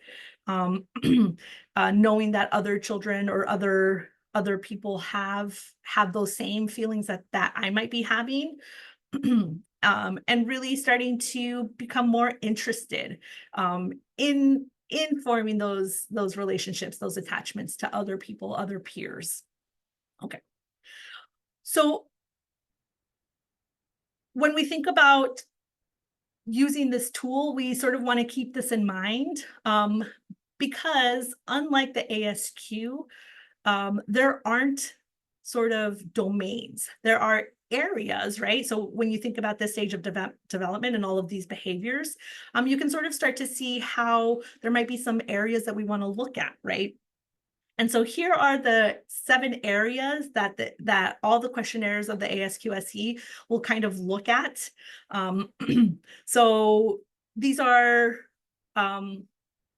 [SPEAKER 1] Knowing that other children or other people have those same feelings that I might be having, and really starting to become more interested in forming those relationships, those attachments to other people, other peers. Okay. So when we think about using this tool, we sort of want to keep this in mind, because unlike the ASQ, there aren't sort of domains. There are areas, right? So when you think about this stage of development and all of these behaviors, you can sort of start to see how there might be some areas that we want to look at, right? And so here are the 7 areas that all the questionnaires of the ASQ-SE will kind of look at. So these are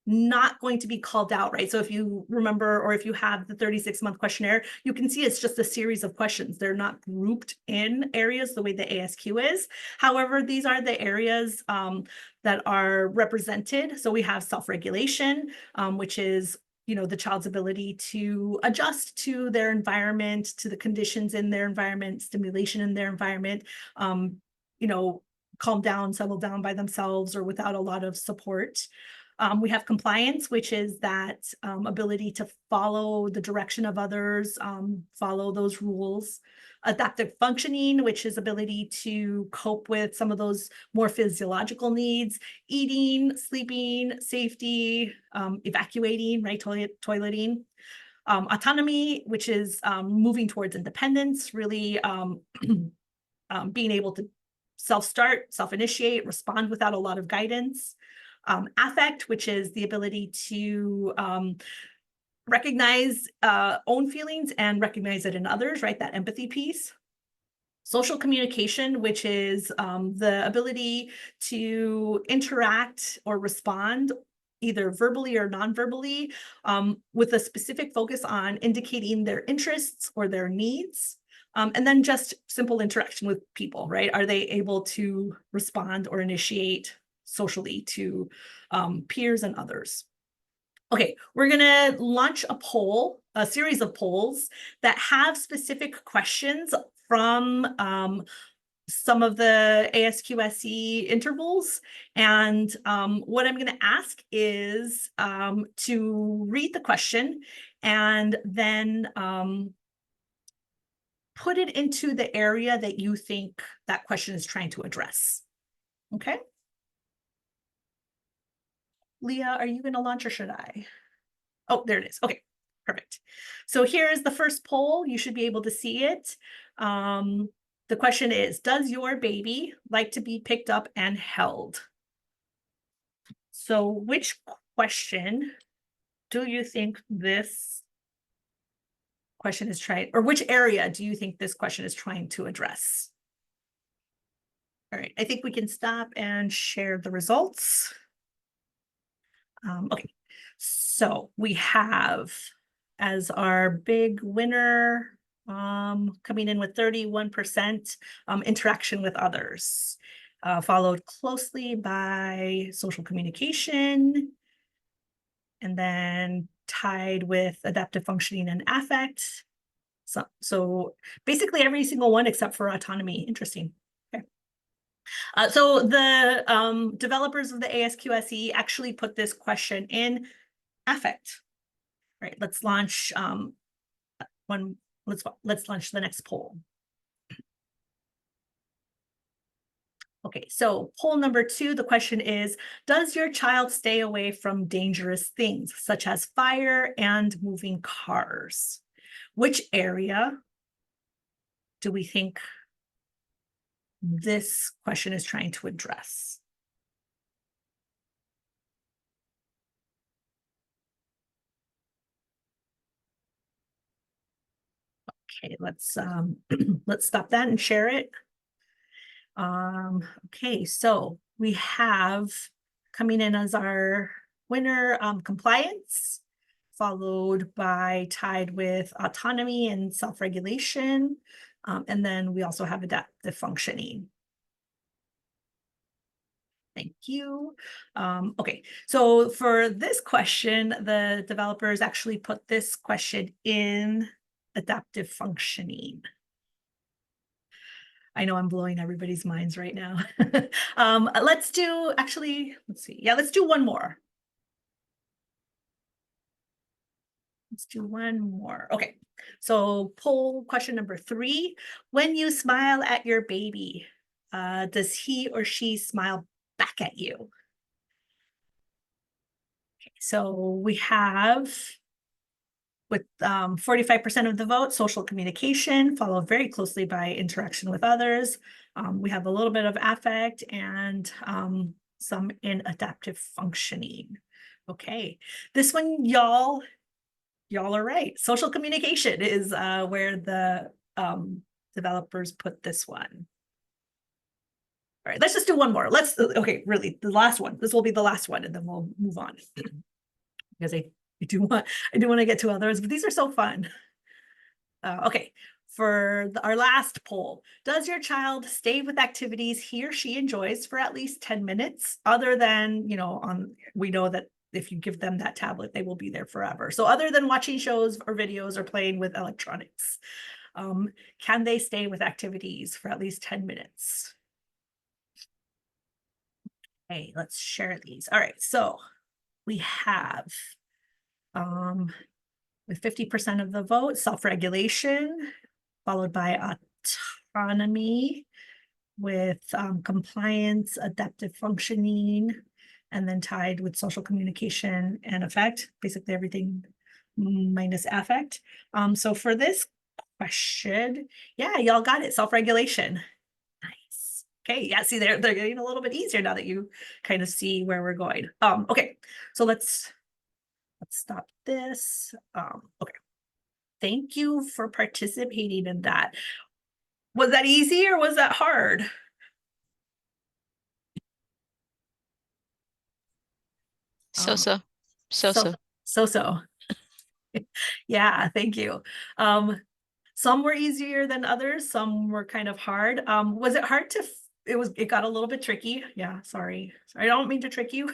[SPEAKER 1] not going to be called out, right? So if you remember, or if you have the 36-month questionnaire, you can see it's just a series of questions. They're not grouped in areas the way the ASQ is. However, these are the areas that are represented. So we have self-regulation, which is the child's ability to adjust to their environment, to the conditions in their environment, stimulation in their environment, calm down, settle down by themselves or without a lot of support. We have compliance, which is that ability to follow the direction of others, follow those rules. Adaptive functioning, which is ability to cope with some of those more physiological needs, eating, sleeping, safety, evacuating, right, toileting. Autonomy, which is moving towards independence, really being able to self-start, self-initiate, respond without a lot of guidance. Affect, which is the ability to recognize own feelings and recognize it in others, right? That empathy piece. Social communication, which is the ability to interact or respond either verbally or non-verbally, with a specific focus on indicating their interests or their needs. And then just simple interaction with people, right? Are they able to respond or initiate socially to peers and others? Okay, we're gonna launch a series of polls that have specific questions from some of the ASQ SE intervals. And what I'm going to ask is to read the question and then put it into the area that you think that question is trying to address. Okay. Leah, are you going to launch or should I? Oh, there it is. Okay, perfect. So here's the first poll. You should be able to see it. The question is, does your baby like to be picked up and held? So which question do you think this question is trying, or which area do you think this question is trying to address? All right, I think we can stop and share the results. Okay, so we have as our big winner coming in with 31% interaction with others, followed closely by social communication, and then tied with adaptive functioning and affect. So basically every single one except for autonomy. Interesting. Okay. So the developers of the ASQSE actually put this question in affect. All right, let's launch let's launch the next poll. Okay, so poll number 2, the question is, does your child stay away from dangerous things such as fire and moving cars? Which area do we think this question is trying to address? Okay, let's stop that and share it. Okay, so we have coming in as our winner compliance, followed by tied with autonomy and self-regulation. And then we also have adaptive functioning. Thank you. Okay, so for this question, the developers actually put this question in adaptive functioning. I know I'm blowing everybody's minds right now. Let's do, actually, let's see. Yeah, let's do one more. Let's do one more. Okay, so poll question number 3. When you smile at your baby, does he or she smile back at you? Okay, so we have with 45% of the vote, social communication, followed very closely by interaction with others. We have a little bit of affect and some in adaptive functioning. Okay, this one, y'all are right. Social communication is where the developers put this one. All right, let's just do one more. Okay, really, the last one. This will be the last one, and then we'll move on. Because I do want to get to others, but these are so fun. Okay, for our last poll, does your child stay with activities he or she enjoys for at least 10 minutes? Other than, we know that if you give them that tablet, they will be there forever. So other than watching shows or videos or playing with electronics, can they stay with activities for at least 10 minutes? Okay, let's share these. All right, so we have with 50% of the vote, self-regulation, followed by autonomy, with compliance, adaptive functioning, and then tied with social communication and affect, basically everything minus affect. So for this question, yeah, y'all got it, self-regulation. Nice. Okay, yeah, see, they're getting a little bit easier now that you kind of see where we're going. Okay, so let's stop this. Okay. Thank you for participating in that. Was that easy or was that hard?
[SPEAKER 2] So.
[SPEAKER 1] Yeah, thank you. Some were easier than others. Some were kind of hard. Was it hard to, it got a little bit tricky. Yeah, sorry. I don't mean to trick you.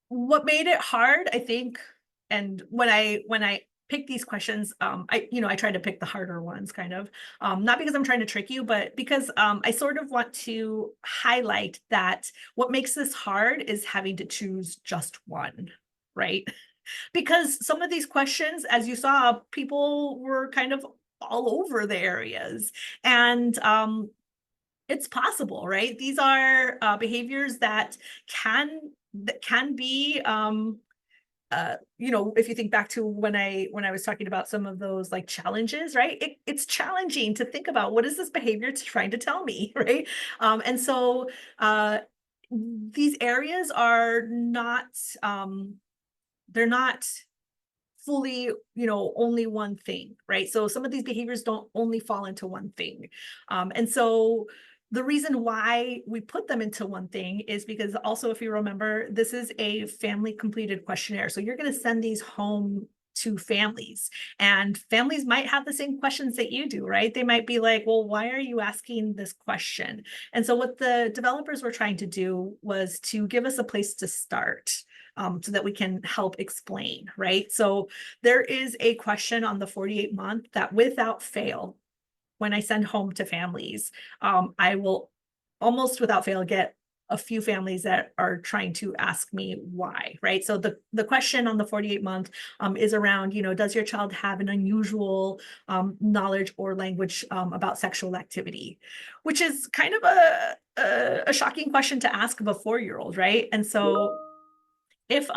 [SPEAKER 1] What made it hard, I think, and when I pick these questions. I try to pick the harder ones kind of, not because I'm trying to trick you, but because I sort of want to highlight that what makes this hard is having to choose just one, right? Because some of these questions, as you saw, people were kind of all over the areas. And it's possible, right? These are behaviors that can be if you think back to when I was talking about some of those like challenges, right? It's challenging to think about what is this behavior trying to tell me, right? And so these areas are not they're not fully, only one thing, right? So some of these behaviors don't only fall into one thing. And so the reason why we put them into one thing is because also, if you remember, this is a family completed questionnaire. So you're going to send these home to families, and families might have the same questions that you do, right? They might be like, well, why are you asking this question? And so what the developers were trying to do was to give us a place to start. So that we can help explain, right? So there is a question on the 48-month that without fail, when I send home to families, I will almost without fail get a few families that are trying to ask me why, right? So the question on the 48-month is around, does your child have an unusual knowledge or language about sexual activity, which is kind of a shocking question to ask of a 4-year-old, right? And so if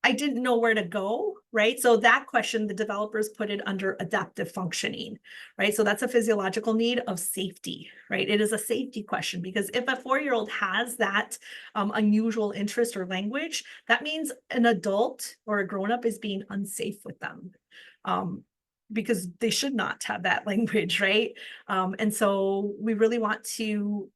[SPEAKER 1] I didn't know where to go, right? So that question, the developers put it under adaptive functioning, right? So that's a physiological need of safety, right? It is a safety question because if a 4-year-old has that unusual interest or language, that means an adult or a grown-up is being unsafe with them. Because they should not have that language, right? And so we really want to,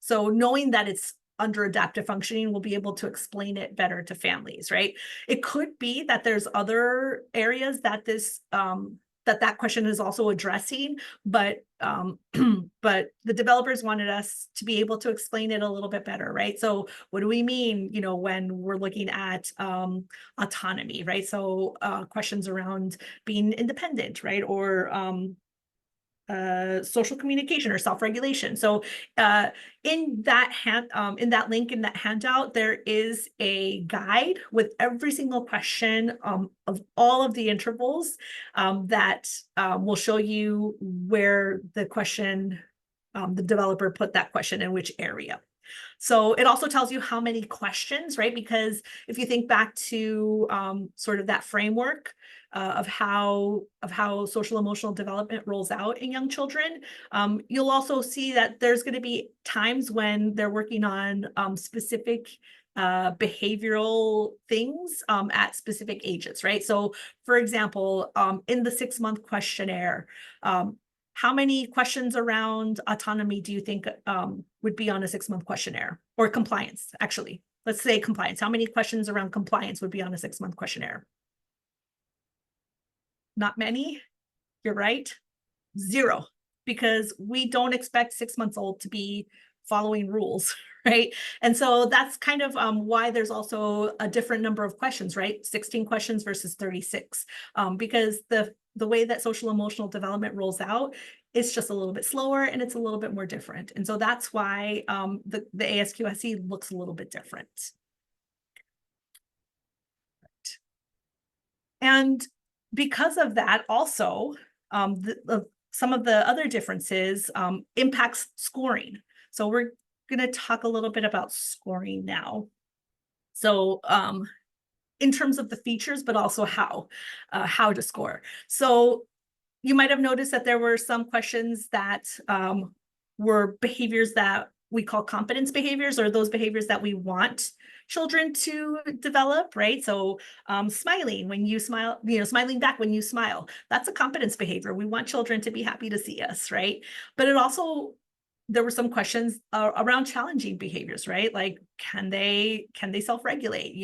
[SPEAKER 1] so knowing that it's under adaptive functioning, we'll be able to explain it better to families, right? It could be that there's other areas that this that question is also addressing, but but the developers wanted us to be able to explain it a little bit better, right? So what do we mean, when we're looking at autonomy, right? So questions around being independent, right? Or social communication or self-regulation. So in that link in that handout, there is a guide with every single question of all of the intervals that will show you where the question, the developer put that question in which area. So it also tells you how many questions, right? Because if you think back to sort of that framework of how social emotional development rolls out in young children, you'll also see that there's going to be times when they're working on specific behavioral things at specific ages, right? So for example, in the 6-month questionnaire, how many questions around autonomy do you think would be on a 6-month questionnaire? Or compliance, actually. Let's say compliance. How many questions around compliance would be on a 6-month questionnaire? Not many. You're right. 0. Because we don't expect 6 months old to be following rules, right? And so that's kind of why there's also a different number of questions, right? 16 questions versus 36, because the way that social emotional development rolls out is just a little bit slower and it's a little bit more different. And so that's why the ASQ looks a little bit different. And because of that, also, some of the other differences impacts scoring. So we're going to talk a little bit about scoring now. So in terms of the features, but also how to score. So you might have noticed that there were some questions that were behaviors that we call competence behaviors, or those behaviors that we want children to develop, right? So smiling when you smile, smiling back when you smile, that's a competence behavior. We want children to be happy to see us, right? But it also, there were some questions around challenging behaviors, right? Like, can they self-regulate?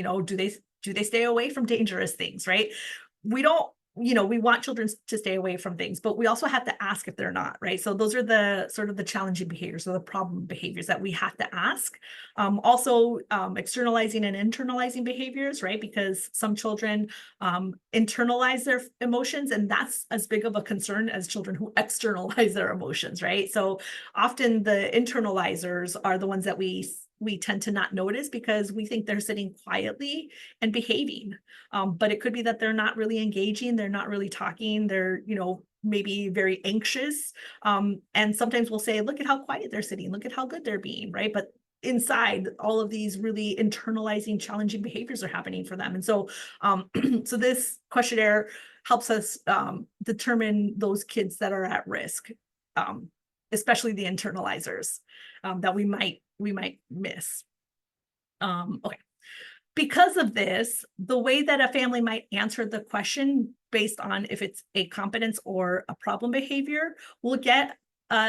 [SPEAKER 1] Do they stay away from dangerous things, right? We don't we want children to stay away from things, but we also have to ask if they're not, right? So those are the sort of the challenging behaviors or the problem behaviors that we have to ask. Also, externalizing and internalizing behaviors, right? Because some children internalize their emotions, and that's as big of a concern as children who externalize their emotions, right? So often the internalizers are the ones that we tend to not notice because we think they're sitting quietly and behaving. But it could be that they're not really engaging, they're not really talking, they're, maybe very anxious. And sometimes we'll say, look at how quiet they're sitting, look at how good they're being, right? But inside, all of these really internalizing, challenging behaviors are happening for them. And so, so this questionnaire helps us determine those kids that are at risk, especially the internalizers that we might miss. Okay. Because of this, the way that a family might answer the question based on if it's a competence or a problem behavior will get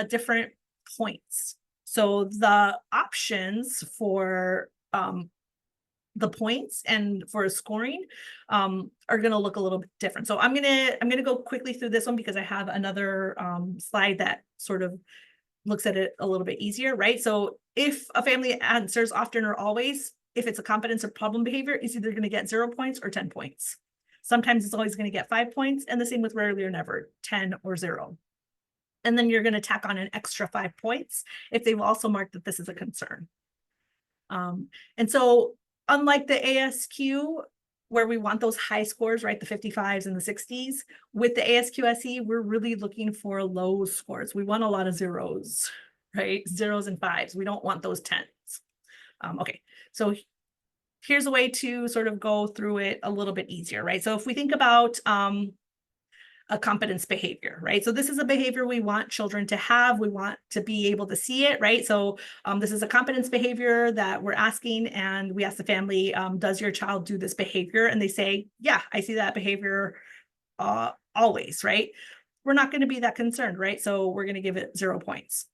[SPEAKER 1] different points. So the options for the points and for scoring are going to look a little bit different. So I'm gonna go quickly through this one because I have another slide that sort of looks at it a little bit easier, right? So if a family answers often or always, if it's a competence or problem behavior, it's either going to get 0 points or 10 points. Sometimes it's always going to get 5 points, and the same with rarely or never, 10 or 0. And then you're going to tack on an extra 5 points if they've also marked that this is a concern. And so unlike the ASQ, where we want those high scores, right, the 55s and the 60s, with the ASQ SE, we're really looking for low scores. We want a lot of zeros, right? 0s and 5s. We don't want those 10s. Okay, so here's a way to sort of go through it a little bit easier, right? So if we think about a competence behavior, right? So this is a behavior we want children to have. We want to be able to see it, right? So this is a competence behavior that we're asking, and we ask the family, does your child do this behavior? And they say, yeah, I see that behavior always, right? We're not going to be that concerned, right? So we're going to give it 0 points.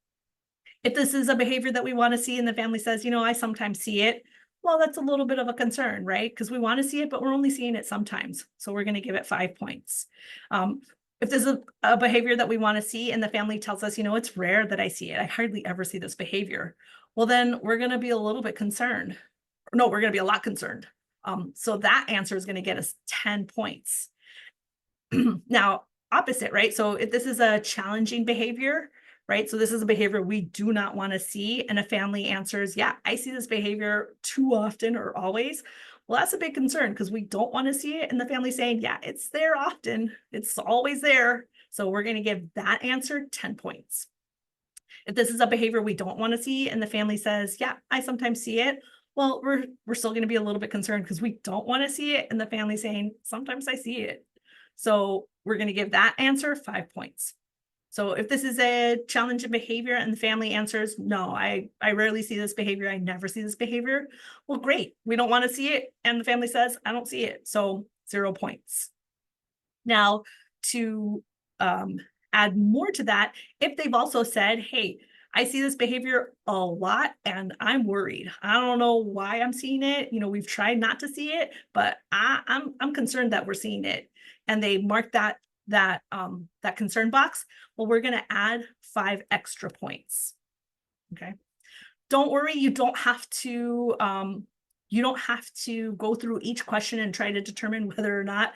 [SPEAKER 1] If this is a behavior that we want to see and the family says, I sometimes see it, well, that's a little bit of a concern, right? Because we want to see it, but we're only seeing it sometimes. So we're going to give it 5 points. If there's a behavior that we want to see and the family tells us, it's rare that I see it, I hardly ever see this behavior, well, then we're going to be a little bit concerned. No, we're going to be a lot concerned. So that answer is going to get us 10 points. Now, opposite, right? So if this is a challenging behavior, right? So this is a behavior we do not want to see, and a family answers, yeah, I see this behavior too often or always. Well, that's a big concern because we don't want to see it. And the family saying, yeah, it's there often. It's always there. So we're going to give that answer 10 points. If this is a behavior we don't want to see and the family says, yeah, I sometimes see it, well, we're still going to be a little bit concerned because we don't want to see it. And the family saying, sometimes I see it. So we're going to give that answer 5 points. So if this is a challenging behavior and the family answers, no, I rarely see this behavior, I never see this behavior, well, great. We don't want to see it. And the family says, I don't see it. So 0 points. Now, to add more to that, if they've also said, hey, I see this behavior a lot and I'm worried. I don't know why I'm seeing it. We've tried not to see it, but I'm concerned that we're seeing it. And they mark that concern box, well, we're going to add 5 extra points. Okay. Don't worry, you don't have to go through each question and try to determine whether or not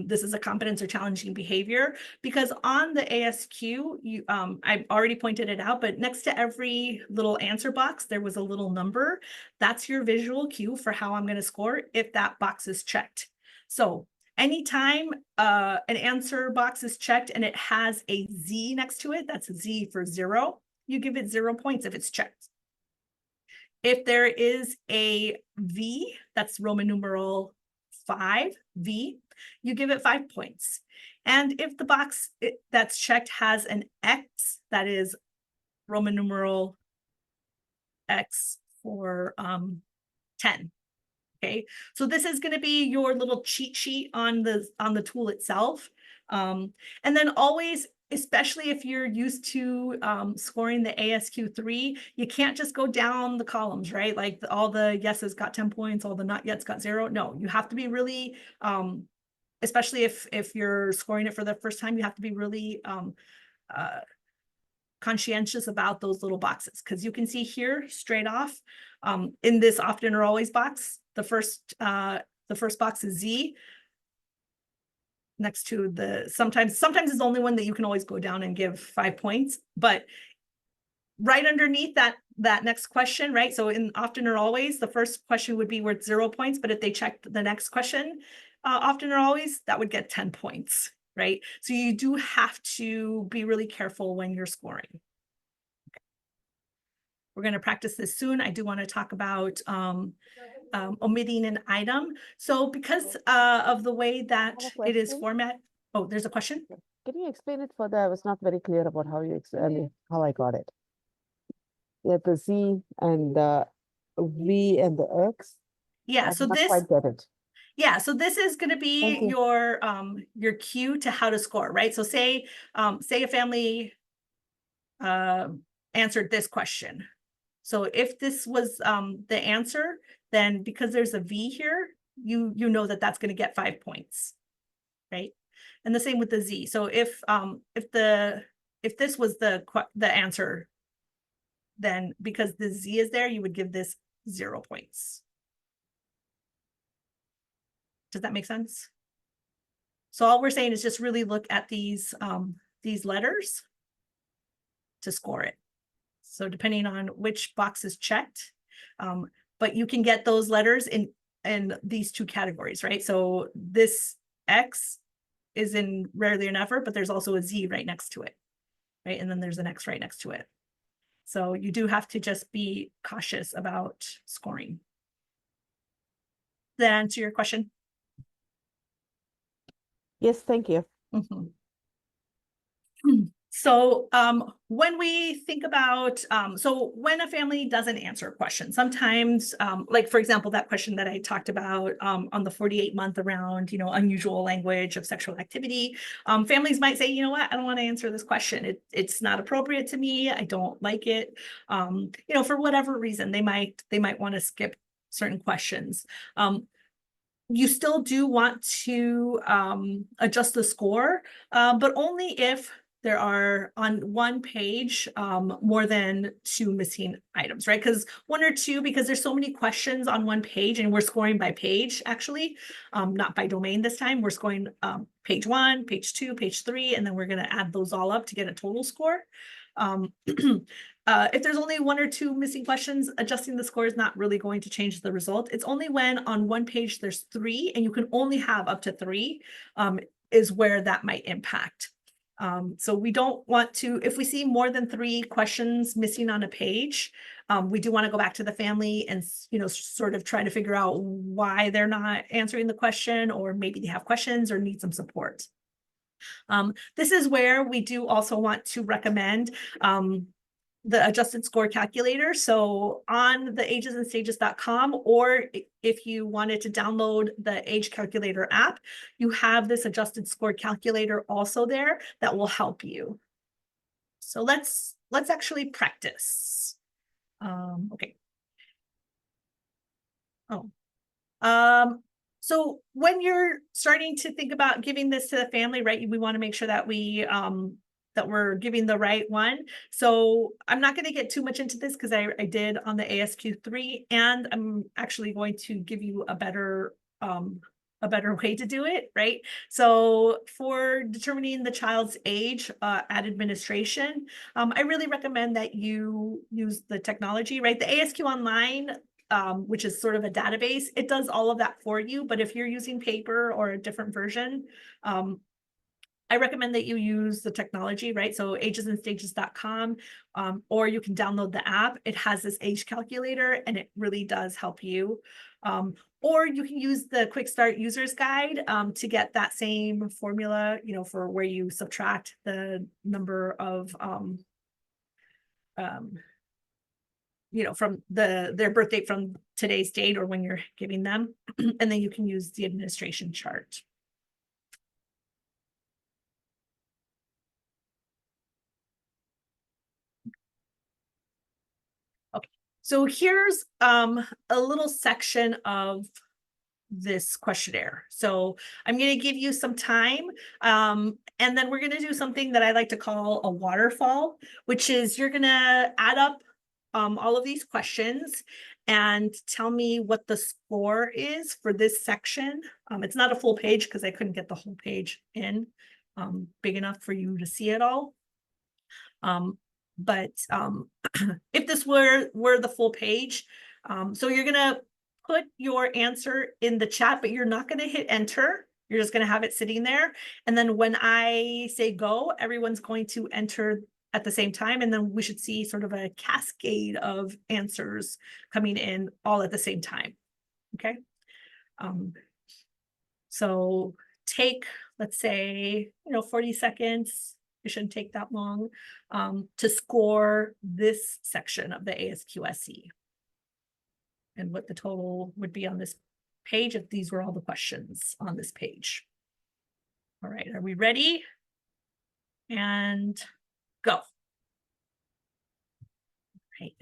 [SPEAKER 1] this is a competence or challenging behavior, because on the ASQ, I've already pointed it out, but next to every little answer box, there was a little number. That's your visual cue for how I'm going to score if that box is checked. So anytime an answer box is checked and it has a Z next to it, that's a Z for 0, you give it 0 points if it's checked. If there is a V, that's Roman numeral 5, V, you give it 5 points. And if the box that's checked has an X, that is Roman numeral X for 10. Okay, so this is going to be your little cheat sheet on the tool itself. And then always, especially if you're used to scoring the ASQ3, you can't just go down the columns, right? Like all the yeses got 10 points, all the not yets got 0. No, you have to be really especially if you're scoring it for the first time, you have to be really conscientious about those little boxes, because you can see here straight off in this often or always box, the first box is Z next to the sometimes is the only one that you can always go down and give 5 points, but right underneath that next question, right? So in often or always, the first question would be worth 0 points, but if they checked the next question, often or always, that would get 10 points, right? So you do have to be really careful when you're scoring. Okay. We're going to practice this soon. I do want to talk about omitting an item. So because of the way that it is format. Oh, there's a question.
[SPEAKER 3] Can you explain it further? I was not very clear about how you how I got it. Yeah, the Z and the V and the X.
[SPEAKER 1] Yeah,
[SPEAKER 3] I
[SPEAKER 1] so
[SPEAKER 3] not
[SPEAKER 1] this
[SPEAKER 3] quite get it.
[SPEAKER 1] Yeah, so this is going to be
[SPEAKER 3] Thank you.
[SPEAKER 1] your cue to how to score, right? So say a family answered this question. So if this was the answer, then because there's a V here, you know that that's going to get 5 points, right? And the same with the Z. So if this was the answer, then because the Z is there, you would give this 0 points. Does that make sense? So all we're saying is just really look at these letters to score it. So depending on which box is checked, but you can get those letters in these two categories, right? So this X is in rarely or never, but there's also a Z right next to it, right? And then there's an X right next to it. So you do have to just be cautious about scoring. Did that answer your question?
[SPEAKER 3] Yes, thank you.
[SPEAKER 1] Mm-hmm. So when we think about, so when a family doesn't answer a question, sometimes, like for example, that question that I talked about on the 48-month around, unusual language of sexual activity, families might say, you know what, I don't want to answer this question. It's not appropriate to me. I don't like it. For whatever reason, they might want to skip certain questions. You still do want to adjust the score, but only if there are on one page more than 2 missing items, right? Because 1 or 2, because there's so many questions on one page and we're scoring by page, actually, not by domain this time. We're scoring page 1, page 2, page 3, and then we're going to add those all up to get a total score. If there's only 1 or 2 missing questions, adjusting the score is not really going to change the result. It's only when on one page there's 3 and you can only have up to 3 is where that might impact. So we don't want to, if we see more than 3 questions missing on a page, we do want to go back to the family and, sort of try to figure out why they're not answering the question, or maybe they have questions or need some support. This is where we do also want to recommend the adjusted score calculator. So on the agesandstages.com, or if you wanted to download the Age Calculator app, you have this adjusted score calculator also there that will help you. So let's actually practice. Okay. So when you're starting to think about giving this to the family, right, we want to make sure that that we're giving the right one. So I'm not going to get too much into this because I did on the ASQ 3, and I'm actually going to give you a better way to do it, right? So for determining the child's age at administration, I really recommend that you use the technology, right? The ASQ Online, which is sort of a database, it does all of that for you. But if you're using paper or a different version, I recommend that you use the technology, right? So agesandstages.com, or you can download the app. It has this age calculator and it really does help you. Or you can use the Quick Start User's Guide to get that same formula, for where you subtract the number of, from their birth date from today's date or when you're giving them, and then you can use the administration chart. Okay, so here's a little section of this questionnaire. So I'm going to give you some time, and then we're going to do something that I like to call a waterfall, which is you're going to add up all of these questions and tell me what the score is for this section. It's not a full page because I couldn't get the whole page in big enough for you to see it all. But if this were the full page, so you're gonna put your answer in the chat, but you're not gonna hit enter. You're just gonna have it sitting there. And then when I say go, everyone's going to enter at the same time. And then we should see sort of a cascade of answers coming in all at the same time. Okay. So take, let's say, 40 seconds. It shouldn't take that long to score this section of the ASQ SE. And what the total would be on this page if these were all the questions on this page. All right, are we ready? And go. Right.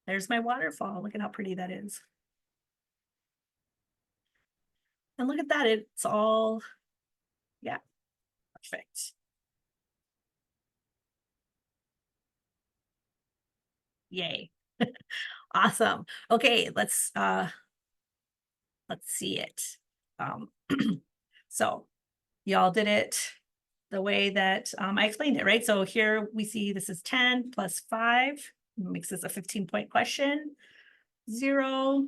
[SPEAKER 1] There's my waterfall. Look at how pretty that is. And look at that, it's all, yeah, perfect. Yay. Awesome. Okay, let's see it. So y'all did it the way that I explained it, right? So here we see this is 10 plus 5, makes this a 15-point question. 0,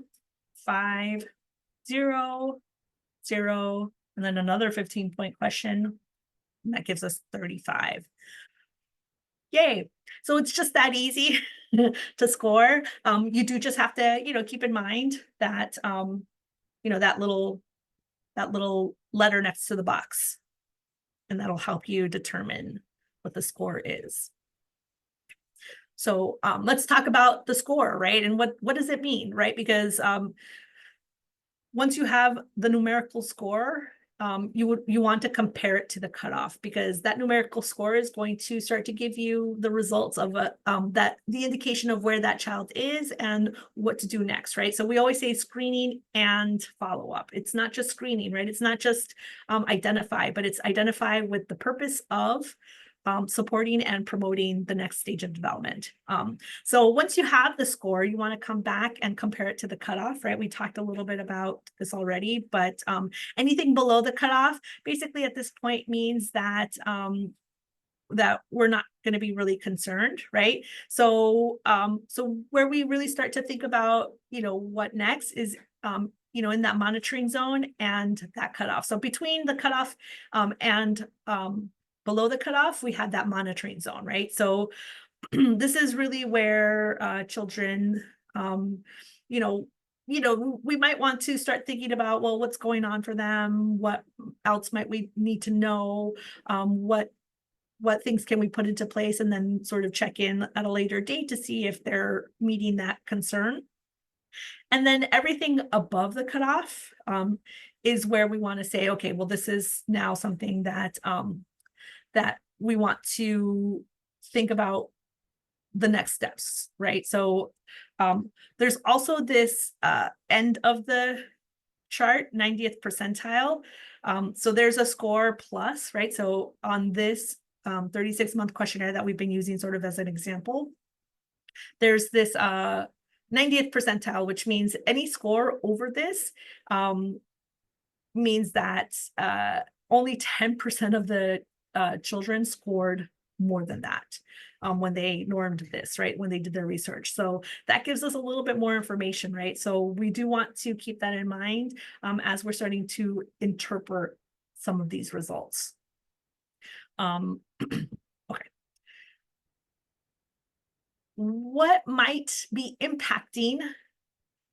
[SPEAKER 1] 5, 0, 0, and then another 15-point question, and that gives us 35. Yay. So it's just that easy to score. You do just have to, keep in mind that, that little letter next to the box, and that'll help you determine what the score is. So let's talk about the score, right? And what does it mean, right? Because once you have the numerical score, you want to compare it to the cutoff, because that numerical score is going to start to give you the results of the indication of where that child is and what to do next, right? So we always say screening and follow-up. It's not just screening, right? It's not just identify, but it's identify with the purpose of supporting and promoting the next stage of development. So once you have the score, you want to come back and compare it to the cutoff, right? We talked a little bit about this already, but anything below the cutoff basically at this point means that that we're not going to be really concerned, right? So so where we really start to think about, what next is in that monitoring zone and that cutoff. So between the cutoff and below the cutoff, we had that monitoring zone, right? So this is really where children, we might want to start thinking about, well, what's going on for them? What else might we need to know? What things can we put into place, and then sort of check in at a later date to see if they're meeting that concern. And then everything above the cutoff is where we want to say, okay, well, this is now something that that we want to think about the next steps, right? So there's also this end of the chart, 90th percentile. So there's a score plus, right? So on this 36-month questionnaire that we've been using sort of as an example, there's this 90th percentile, which means any score over this means that only 10% of the children scored more than that when they normed this, right? When they did their research. So that gives us a little bit more information, right? So we do want to keep that in mind as we're starting to interpret some of these results. Okay. What might be impacting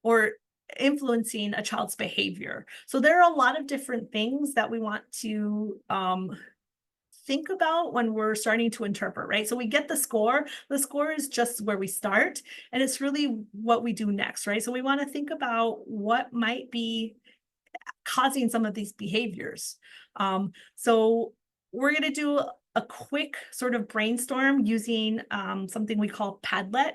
[SPEAKER 1] or influencing a child's behavior? So there are a lot of different things that we want to think about when we're starting to interpret, right? So we get the score. The score is just where we start, and it's really what we do next, right? So we want to think about what might be causing some of these behaviors. So we're going to do a quick sort of brainstorm using something we call Padlet.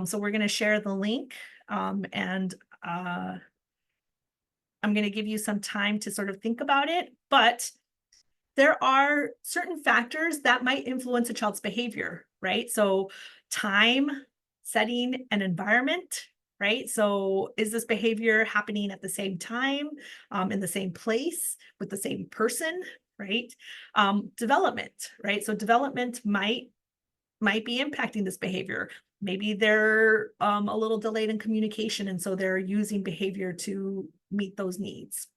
[SPEAKER 1] So we're going to share the link, and I'm going to give you some time to sort of think about it, but there are certain factors that might influence a child's behavior, right? So time, setting, and environment, right? So is this behavior happening at the same time, in the same place, with the same person, right? Development, right? So development might be impacting this behavior. Maybe they're a little delayed in communication, and so they're using behavior to meet those needs.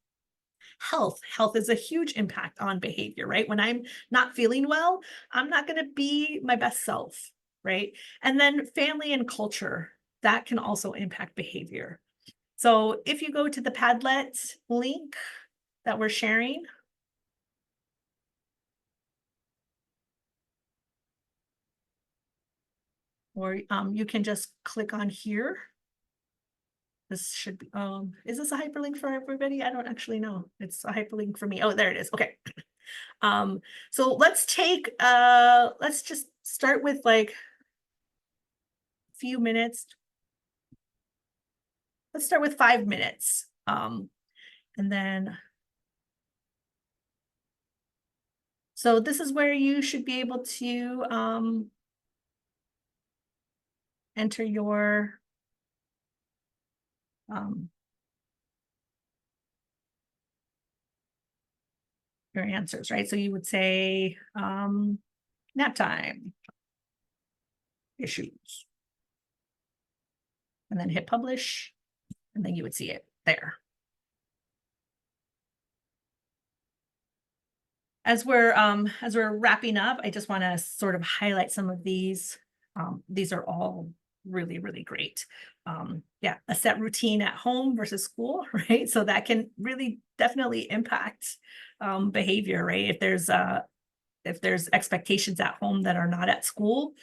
[SPEAKER 1] Health is a huge impact on behavior, right? When I'm not feeling well, I'm not going to be my best self, right? And then family and culture, that can also impact behavior. So if you go to the Padlet link that we're sharing, or you can just click on here. This should be, is this a hyperlink for everybody? I don't actually know. It's a hyperlink for me. Oh, there it is. Okay. So let's just start with like a few minutes. Let's start with 5 minutes. And then, so this is where you should be able to enter your answers, right? So you would say nap time issues, and then hit publish, and then you would see it there. As we're wrapping up, I just want to sort of highlight some of these. These are all really, really great. Yeah, a set routine at home versus school, right? So that can really definitely impact behavior, right? If there's expectations at home that are not at school,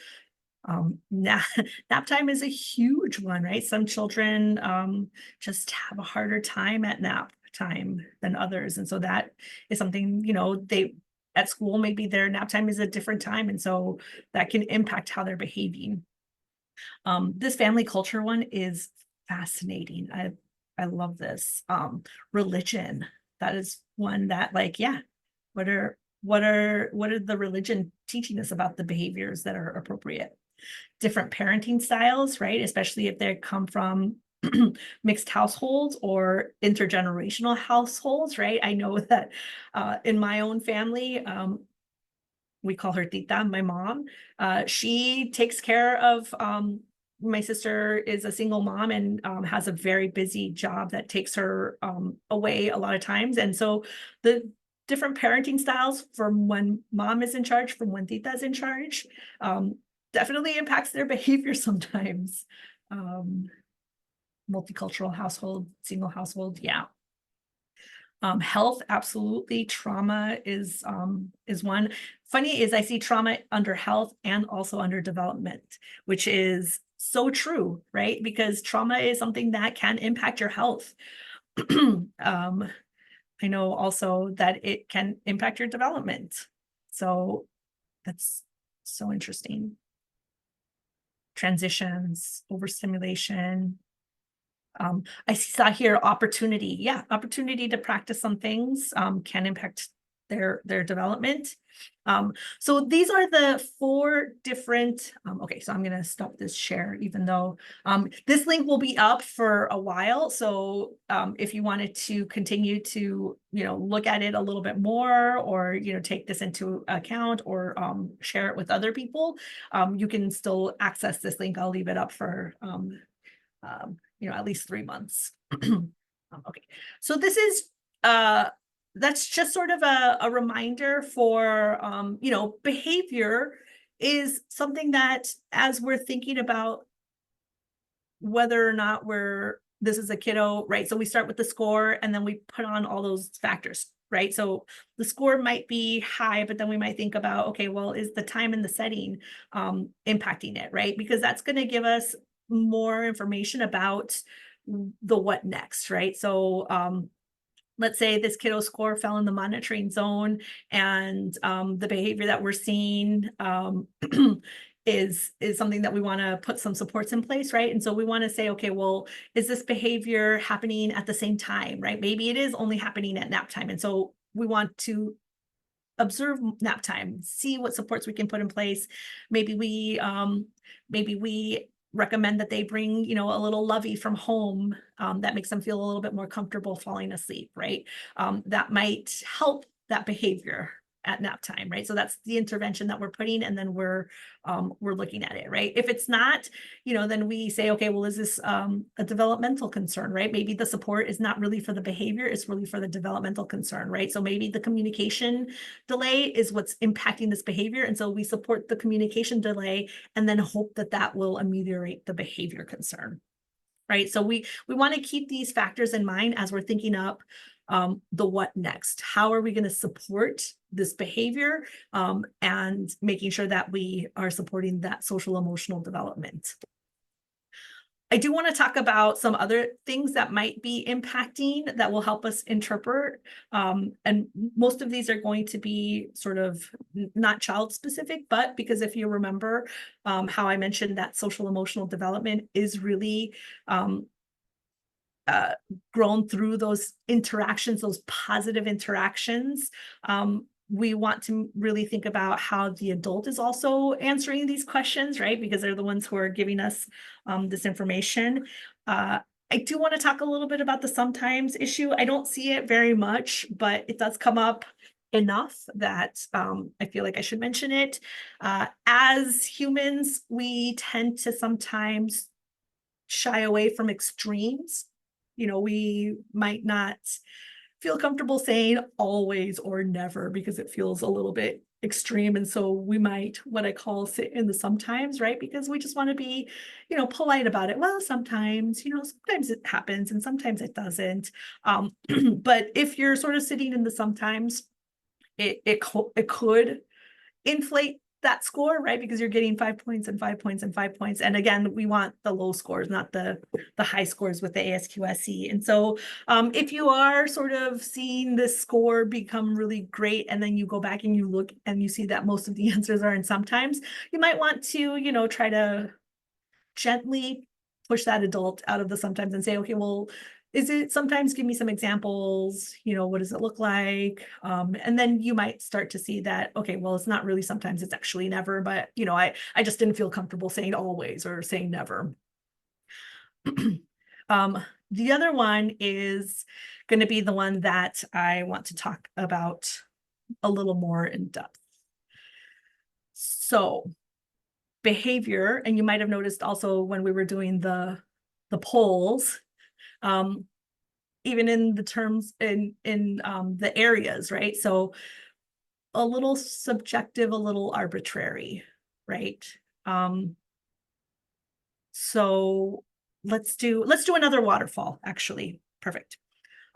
[SPEAKER 1] nap time is a huge one, right? Some children just have a harder time at nap time than others, and so that is something, they at school, maybe their nap time is a different time, and so that can impact how they're behaving. This family culture one is fascinating. I love this. Religion, that is one that, like, yeah, what are the religion teaching us about the behaviors that are appropriate? Different parenting styles, right? Especially if they come from mixed households or intergenerational households, right? I know that in my own family, we call her Tita, my mom. She takes care of, my sister is a single mom and has a very busy job that takes her away a lot of times. And so the different parenting styles from when mom is in charge, from when Tita is in charge, definitely impacts their behavior sometimes. Multicultural household, single household, yeah. Health, absolutely. Trauma is one. Funny is I see trauma under health and also under development, which is so true, right? Because trauma is something that can impact your health. I know also that it can impact your development. So that's so interesting. Transitions, overstimulation. I saw here opportunity. Yeah, opportunity to practice some things can impact their development. So these are the 4 different, okay, so I'm going to stop this share, even though this link will be up for a while. So if you wanted to continue to, look at it a little bit more, or, take this into account, or share it with other people, you can still access this link. I'll leave it up for at least 3 months. Okay, so this is that's just sort of a reminder for behavior is something that, as we're thinking about whether or not this is a kiddo, right? So we start with the score and then we put on all those factors, right? So the score might be high, but then we might think about, okay, well, is the time and the setting impacting it, right? Because that's going to give us more information about the what next, right? So let's say this kiddo score fell in the monitoring zone, and the behavior that we're seeing is something that we want to put some supports in place, right? And so we want to say, okay, well, is this behavior happening at the same time, right? Maybe it is only happening at nap time. And so we want to observe nap time, see what supports we can put in place. Maybe we recommend that they bring, you know, a little lovey from home that makes them feel a little bit more comfortable falling asleep, right? That might help that behavior at nap time, right? So that's the intervention that we're putting, and then we're looking at it, right? If it's not, you know, then we say, okay, well, is this a developmental concern, right? Maybe the support is not really for the behavior, it's really for the developmental concern, right? So maybe the communication delay is what's impacting this behavior, and so we support the communication delay and then hope that that will ameliorate the behavior concern, right? So we want to keep these factors in mind as we're thinking up the what next. How are we going to support this behavior and making sure that we are supporting that social emotional development. I do want to talk about some other things that might be impacting that will help us interpret. And most of these are going to be sort of not child specific, but because if you remember how I mentioned that social emotional development is really grown through those interactions, those positive interactions. We want to really think about how the adult is also answering these questions, right? Because they're the ones who are giving us this information. I do want to talk a little bit about the sometimes issue. I don't see it very much, but it does come up enough that I feel like I should mention it. As humans, we tend to sometimes shy away from extremes. You know, we might not feel comfortable saying always or never because it feels a little bit extreme. And so we might, what I call, sit in the sometimes, right? Because we just want to be, you know, polite about it. Well, sometimes, you know, sometimes it happens and sometimes it doesn't. But if you're sort of sitting in the sometimes, it could inflate that score, right? Because you're getting 5 points and 5 points and 5 points. And again, we want the low scores, not the high scores with the ASQ SE. And so if you are sort of seeing this score become really great, and then you go back and you look and you see that most of the answers are in sometimes, you might want to, you know, try to gently push that adult out of the sometimes and say, okay, well, is it sometimes, give me some examples, you know, what does it look like? And then you might start to see that, okay, well, it's not really sometimes, it's actually never, but you know, I just didn't feel comfortable saying always or saying never. The other one is going to be the one that I want to talk about a little more in depth. So behavior, and you might have noticed also when we were doing the polls, even in the terms in the areas, right? So a little subjective, a little arbitrary, right? So let's do another waterfall, actually. Perfect.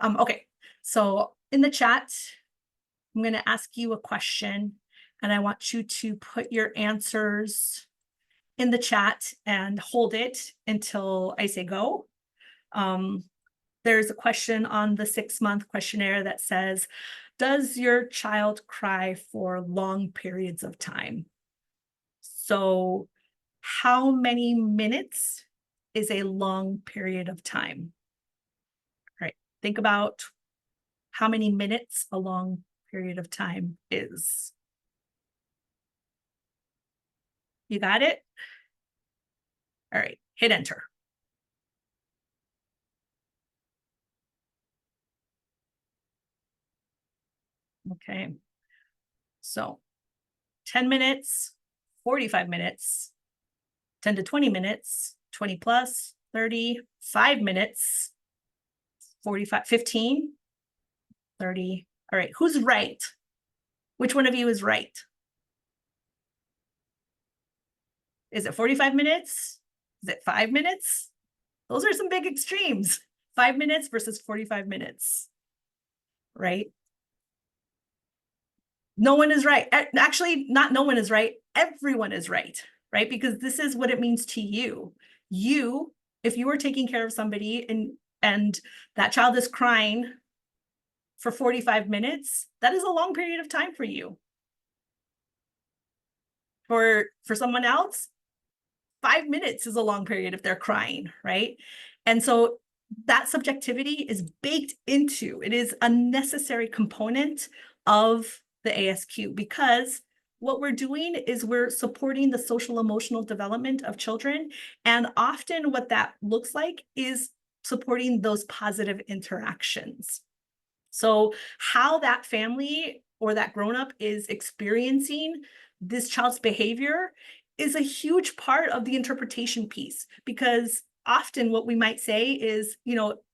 [SPEAKER 1] Okay, so in the chat, I'm going to ask you a question, and I want you to put your answers in the chat and hold it until I say go. There's a question on the 6-month questionnaire that says, does your child cry for long periods of time? So how many minutes is a long period of time? All right, think about how many minutes a long period of time is. You got it? All right, hit enter. Okay, so 10 minutes, 45 minutes, 10 to 20 minutes, 20 plus, 30, 5 minutes, 45, 15, 30. All right, who's right? Which one of you is right? Is it 45 minutes? Is it 5 minutes? Those are some big extremes. 5 minutes versus 45 minutes, right? No one is right. Actually, not no one is right. Everyone is right, right? Because this is what it means to you. You, if you were taking care of somebody and that child is crying for 45 minutes, that is a long period of time for you. For someone else, 5 minutes is a long period if they're crying, right? And so that subjectivity is baked into, it is a necessary component of the ASQ, because what we're doing is we're supporting the social emotional development of children. And often what that looks like is supporting those positive interactions. So how that family or that grown-up is experiencing this child's behavior is a huge part of the interpretation piece, because often what we might say is,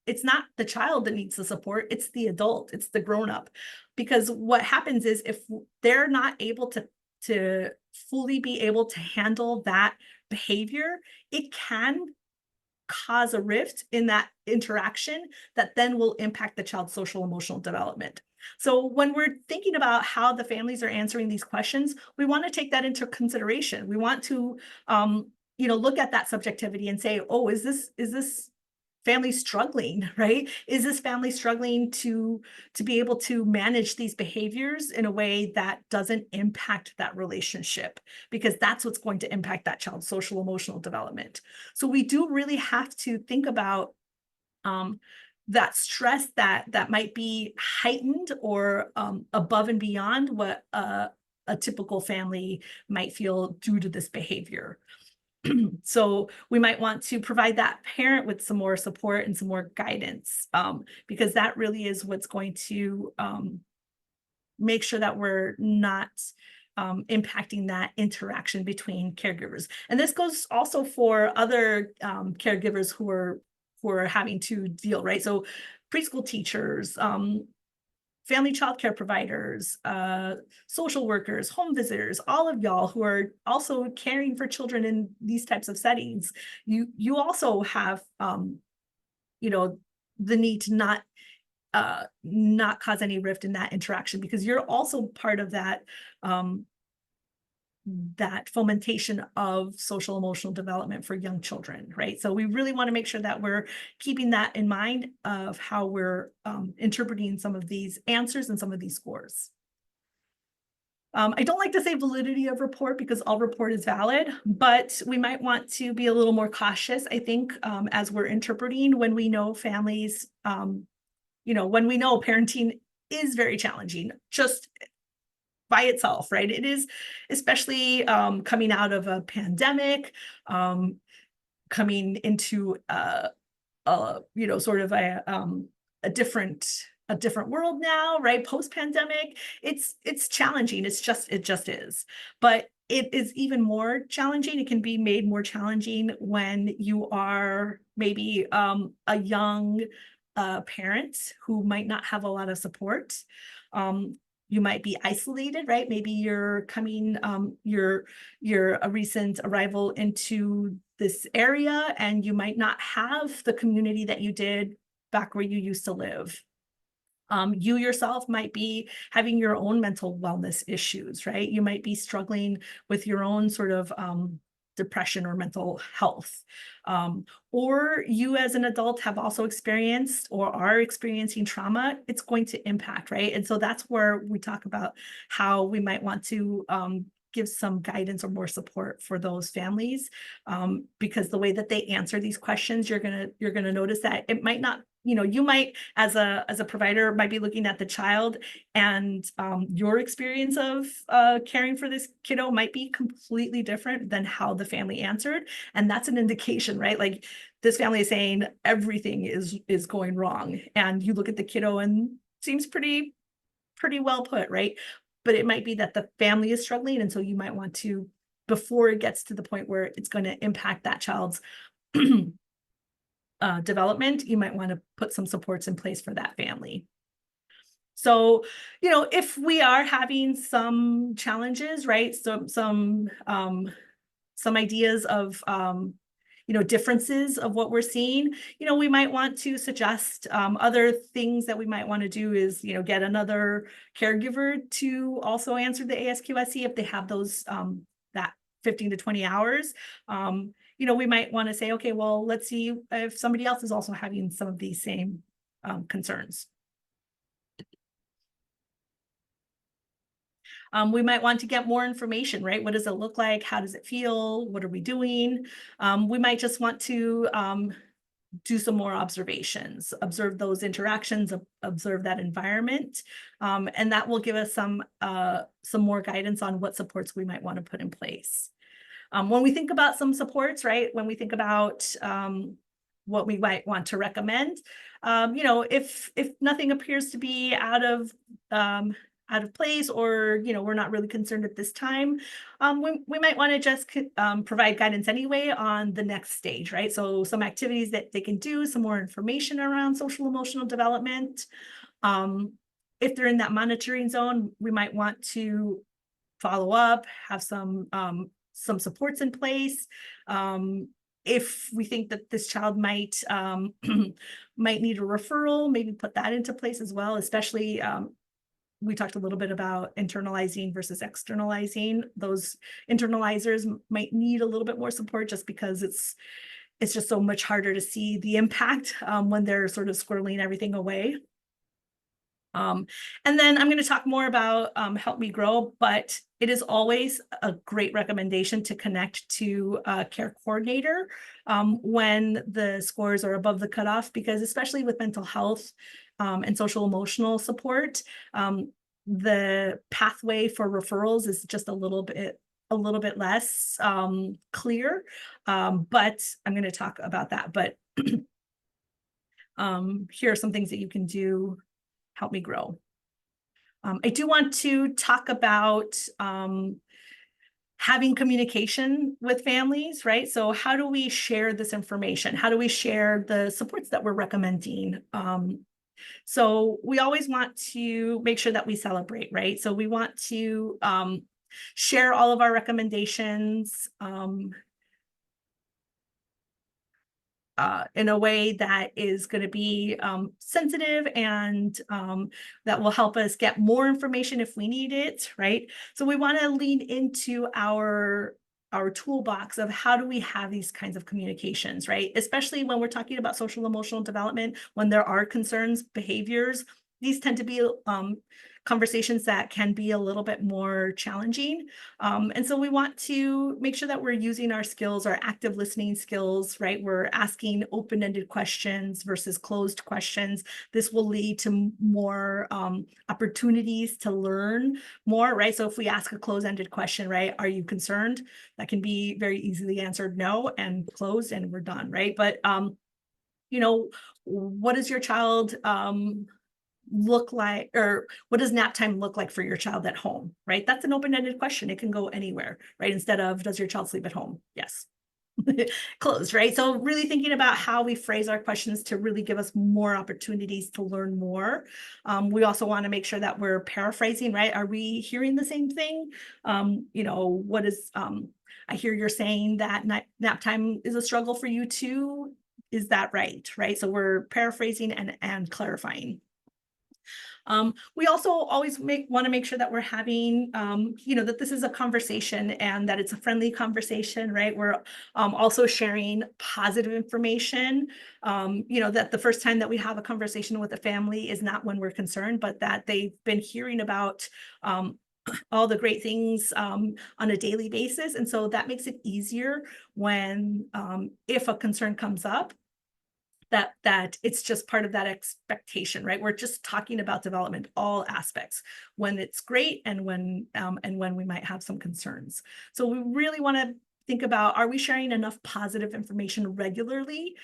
[SPEAKER 1] it's not the child that needs the support, it's the adult, it's the grown-up. Because what happens is if they're not able to fully be able to handle that behavior, it can cause a rift in that interaction that then will impact the child's social emotional development. So when we're thinking about how the families are answering these questions, we want to take that into consideration. We want to, look at that subjectivity and say, oh, is this family struggling, right? Is this family struggling to be able to manage these behaviors in a way that doesn't impact that relationship? Because that's what's going to impact that child's social emotional development. So we do really have to think about that stress that might be heightened or above and beyond what a typical family might feel due to this behavior. So we might want to provide that parent with some more support and some more guidance, because that really is what's going to make sure that we're not impacting that interaction between caregivers. And this goes also for other caregivers who are having to deal, right? So preschool teachers, family child care providers, social workers, home visitors, all of y'all who are also caring for children in these types of settings, you also have, the need to not cause any rift in that interaction, because you're also part of that, that fomentation of social emotional development for young children, right? So we really want to make sure that we're keeping that in mind of how we're interpreting some of these answers and some of these scores. I don't like to say validity of report, because all report is valid, but we might want to be a little more cautious, I think, as we're interpreting, when we know families, when we know parenting is very challenging, just by itself, right? It is, especially coming out of a pandemic, coming into sort of a different world now, right? Post-pandemic, it's challenging. It just is. But it is even more challenging. It can be made more challenging when you are maybe a young parent who might not have a lot of support. You might be isolated, right? Maybe you're coming, you're a recent arrival into this area, and you might not have the community that you did back where you used to live. You yourself might be having your own mental wellness issues, right? You might be struggling with your own sort of depression or mental health. Or you as an adult have also experienced or are experiencing trauma. It's going to impact, right? And so that's where we talk about how we might want to give some guidance or more support for those families, because the way that they answer these questions, you're gonna notice that it might not, you might, as a provider, might be looking at the child, and your experience of caring for this kiddo might be completely different than how the family answered, and that's an indication, right? Like, this family is saying everything is going wrong, and you look at the kiddo and seems pretty well put, right? But it might be that the family is struggling, and so you might want to, before it gets to the point where it's going to impact that child's development, you might want to put some supports in place for that family. So, if we are having some challenges, right? So some ideas of differences of what we're seeing, we might want to suggest other things that we might want to do is, get another caregiver to also answer the ASQSE if they have those, that 15 to 20 hours. We might want to say, okay, well, let's see if somebody else is also having some of these same concerns. We might want to get more information, right? What does it look like? How does it feel? What are we doing? We might just want to do some more observations, observe those interactions, observe that environment. And that will give us some more guidance on what supports we might want to put in place. When we think about some supports, right, when we think about what we might want to recommend, you know, if nothing appears to be out of place, or, you know, we're not really concerned at this time, we might want to just provide guidance anyway on the next stage, right? So some activities that they can do, some more information around social emotional development. If they're in that monitoring zone, we might want to follow up, have some supports in place. If we think that this child might might need a referral, maybe put that into place as well, especially we talked a little bit about internalizing versus externalizing. Those internalizers might need a little bit more support just because it's just so much harder to see the impact when they're sort of squirreling everything away. And then I'm going to talk more about Help Me Grow, but it is always a great recommendation to connect to a care coordinator when the scores are above the cutoff, because especially with mental health and social emotional support, the pathway for referrals is just a little bit less clear. But I'm going to talk about that. But here are some things that you can do. Help Me Grow. I do want to talk about having communication with families, right? So how do we share this information? How do we share the supports that we're recommending? So we always want to make sure that we celebrate, right? So we want to share all of our recommendations in a way that is going to be sensitive and that will help us get more information if we need it, right? So we want to lean into our toolbox of how do we have these kinds of communications, right? Especially when we're talking about social emotional development, when there are concerns, behaviors, these tend to be conversations that can be a little bit more challenging. And so we want to make sure that we're using our skills, our active listening skills, right? We're asking open-ended questions versus closed questions. This will lead to more opportunities to learn more, right? So if we ask a closed-ended question, right? Are you concerned? That can be very easily answered no, and closed, and we're done, right? But you know, what does your child look like, or what does nap time look like for your child at home, right? That's an open-ended question. It can go anywhere, right? Instead of, does your child sleep at home? Yes. Closed, right? So really thinking about how we phrase our questions to really give us more opportunities to learn more. We also want to make sure that we're paraphrasing, right? Are we hearing the same thing? You know, what is, I hear you're saying that nap time is a struggle for you too. Is that right? Right? So we're paraphrasing and clarifying. We also always want to make sure that we're having, you know, that this is a conversation and that it's a friendly conversation, right? We're also sharing positive information, you know, that the first time that we have a conversation with a family is not when we're concerned, but that they've been hearing about all the great things on a daily basis. And so that makes it easier when, if a concern comes up, that it's just part of that expectation, right? We're just talking about development, all aspects, when it's great and when we might have some concerns. So we really want to think about, are we sharing enough positive information regularly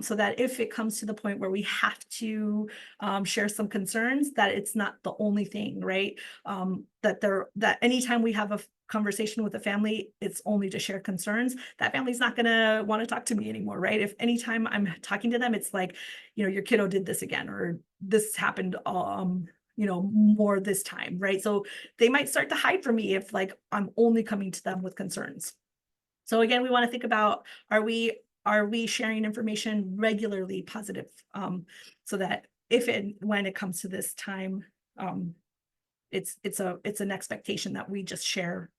[SPEAKER 1] so that if it comes to the point where we have to share some concerns, that it's not the only thing, right? That anytime we have a conversation with a family, it's only to share concerns, that family's not going to want to talk to me anymore, right? If anytime I'm talking to them, it's like, you know, your kiddo did this again, or this happened, you know, more this time, right? So they might start to hide from me if like I'm only coming to them with concerns. So again, we want to think about, are we sharing information regularly positive, so that if and when it comes to this time, it's an expectation that we just share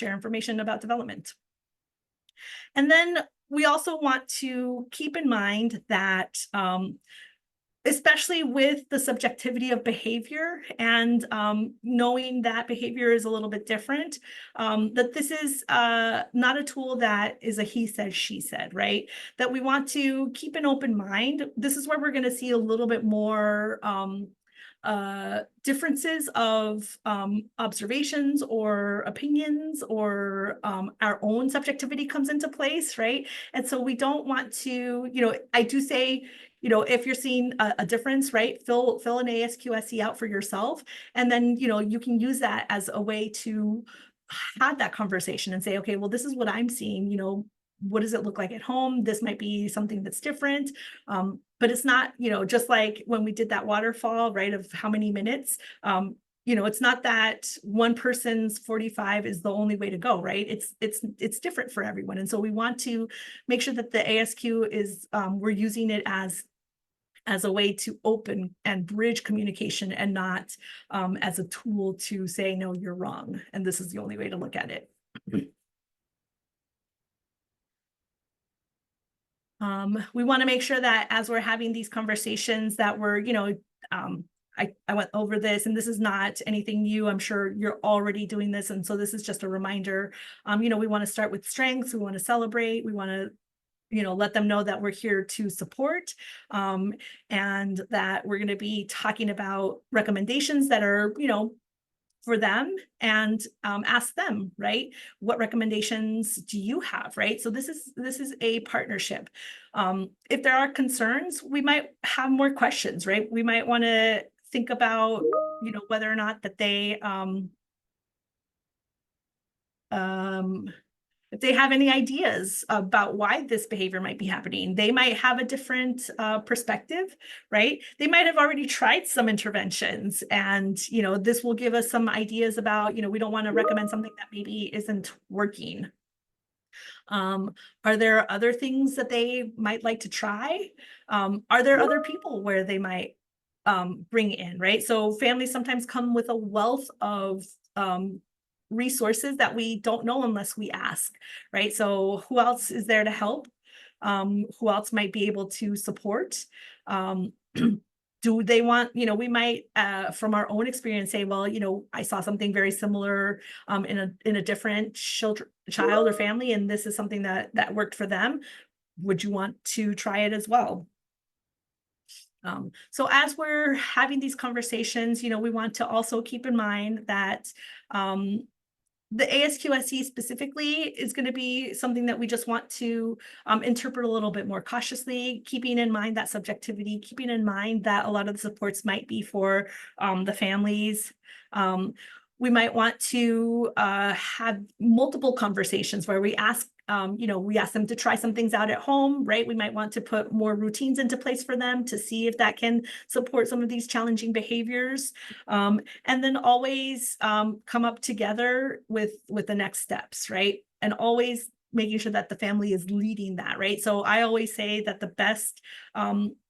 [SPEAKER 1] information about development. And then we also want to keep in mind that especially with the subjectivity of behavior and knowing that behavior is a little bit different, that this is not a tool that is a he said, she said, right? That we want to keep an open mind. This is where we're going to see a little bit more differences of observations or opinions, or our own subjectivity comes into place, right? And so we don't want to, I do say, if you're seeing a difference, right, fill an ASQ SE out for yourself. And then, you can use that as a way to have that conversation and say, okay, well, this is what I'm seeing, what does it look like at home? This might be something that's different. But it's not, just like when we did that waterfall, right, of how many minutes, it's not that one person's 45 is the only way to go, right? It's different for everyone. And so we want to make sure that the ASQ is, we're using it as a way to open and bridge communication, and not as a tool to say, no, you're wrong, and this is the only way to look at it. We want to make sure that as we're having these conversations that we're, I went over this, and this is not anything new. I'm sure you're already doing this. And so this is just a reminder. We want to start with strengths. We want to celebrate. We want to, let them know that we're here to support, and that we're going to be talking about recommendations that are, for them, and ask them, right? What recommendations do you have, right? So this is a partnership. If there are concerns, we might have more questions, right? We might want to think about, whether or not that they, if they have any ideas about why this behavior might be happening. They might have a different perspective, right? They might have already tried some interventions, and, this will give us some ideas about, we don't want to recommend something that maybe isn't working. Are there other things that they might like to try? Are there other people where they might bring in, right? So families sometimes come with a wealth of resources that we don't know unless we ask, right? So who else is there to help? Who else might be able to support? Do they want, we might, from our own experience, say, well, I saw something very similar in a different child or family, and this is something that worked for them. Would you want to try it as well? So as we're having these conversations, we want to also keep in mind that the ASQSE specifically is going to be something that we just want to interpret a little bit more cautiously, keeping in mind that subjectivity, keeping in mind that a lot of the supports might be for the families. We might want to have multiple conversations where we ask, we ask them to try some things out at home, right? We might want to put more routines into place for them to see if that can support some of these challenging behaviors. And then always come up together with the next steps, right? And always making sure that the family is leading that, right? So I always say that the best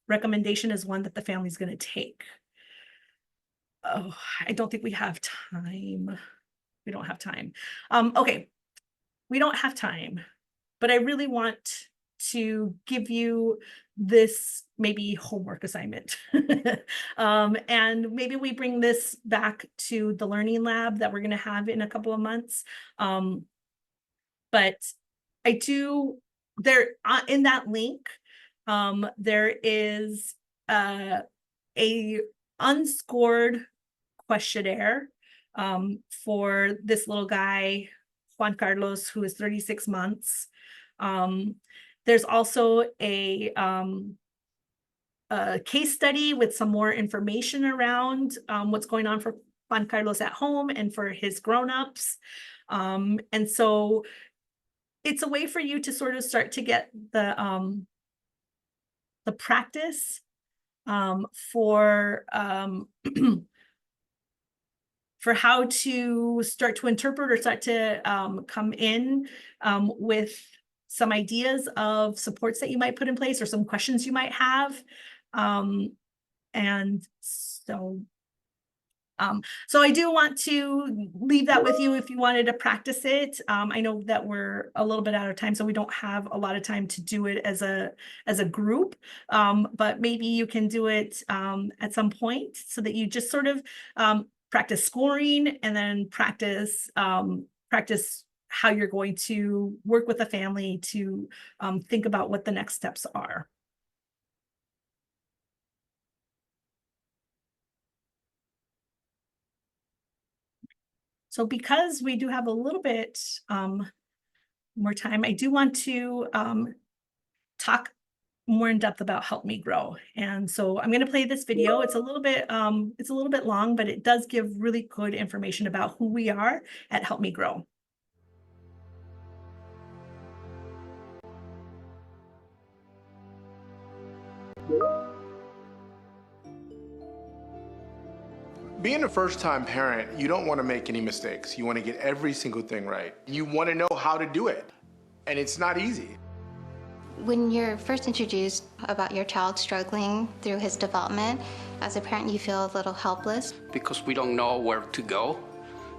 [SPEAKER 1] recommendation is one that the family is going to take. Oh, I don't think we have time. We don't have time. Okay, we don't have time, but I really want to give you this maybe homework assignment. And maybe we bring this back to the learning lab that we're going to have in a couple of months. But I do, there in that link, there is a unscored questionnaire for this little guy, Juan Carlos, who is 36 months. There's also a case study with some more information around what's going on for Juan Carlos at home and for his grown-ups. And so it's a way for you to sort of start to get the practice for for how to start to interpret or start to come in with some ideas of supports that you might put in place or some questions you might have. And so So I do want to leave that with you if you wanted to practice it. I know that we're a little bit out of time, so we don't have a lot of time to do it as a group. But maybe you can do it at some point so that you just sort of practice scoring and then practice how you're going to work with the family to think about what the next steps are. So because we do have a little bit more time, I do want to talk more in depth about Help Me Grow. And so I'm going to play this video. It's a little bit long, but it does give really good information about who we are at Help Me Grow.
[SPEAKER 4] Being a first-time parent, you don't want to make any mistakes. You want to get every single thing right. You want to know how to do it, and it's not easy.
[SPEAKER 5] When you're first introduced about your child struggling through his development, as a parent, you feel a little helpless.
[SPEAKER 6] Because we don't know where to go,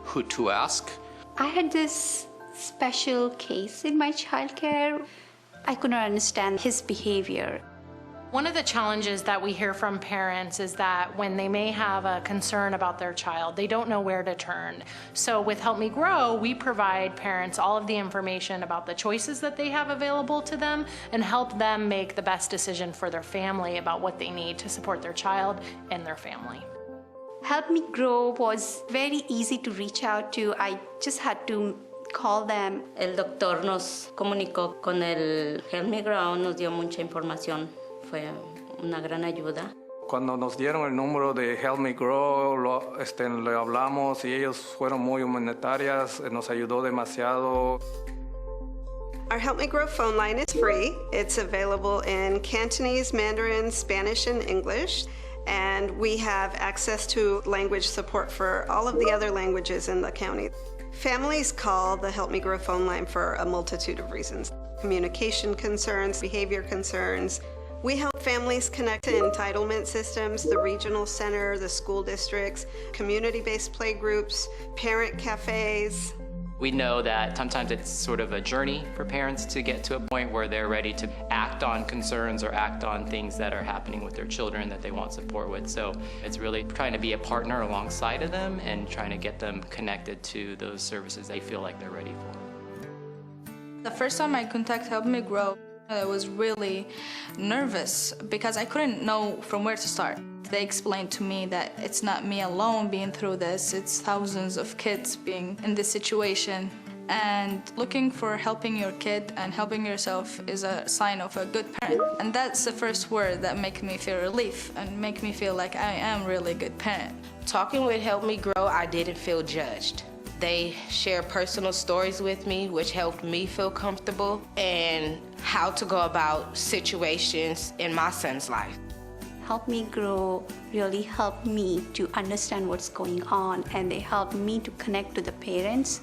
[SPEAKER 6] who to ask.
[SPEAKER 7] I had this special case in my childcare. I could not understand his behavior.
[SPEAKER 8] One of the challenges that we hear from parents is that when they may have a concern about their child, they don't know where to turn. So with Help Me Grow, we provide parents all of the information about the choices that they have available to them and help them make the best decision for their family about what they need to support their child and their family.
[SPEAKER 7] Help Me Grow was very easy to reach out to. I just had to call them.
[SPEAKER 9] El doctor nos comunicó con el Help Me Grow, nos dio mucha información. Fue una gran ayuda.
[SPEAKER 10] Cuando nos dieron el número de Help Me Grow, le hablamos y ellos fueron muy humanitarias, nos ayudó demasiado.
[SPEAKER 11] Our Help Me Grow phone line is free. It's available in Cantonese, Mandarin, Spanish, and English. And we have access to language support for all of the other languages in the county. Families call the Help Me Grow phone line for a multitude of reasons. Communication concerns, behavior concerns. We help families connect to entitlement systems, the regional center, the school districts, community-based play groups, parent cafes.
[SPEAKER 12] We know that sometimes it's sort of a journey for parents to get to a point where they're ready to act on concerns or act on things that are happening with their children that they want support with. So it's really trying to be a partner alongside of them and trying to get them connected to those services they feel like they're ready for.
[SPEAKER 13] The first time I contacted Help Me Grow, I was really nervous because I couldn't know from where to start. They explained to me that it's not me alone being through this, it's thousands of kids being in this situation. And looking for helping your kid and helping yourself is a sign of a good parent. And that's the first word that makes me feel relief and make me feel like I am really a good parent.
[SPEAKER 14] Talking with Help Me Grow, I didn't feel judged. They share personal stories with me, which helped me feel comfortable, and how to go about situations in my son's life.
[SPEAKER 7] Help Me Grow really helped me to understand what's going on, and they helped me to connect to the parents,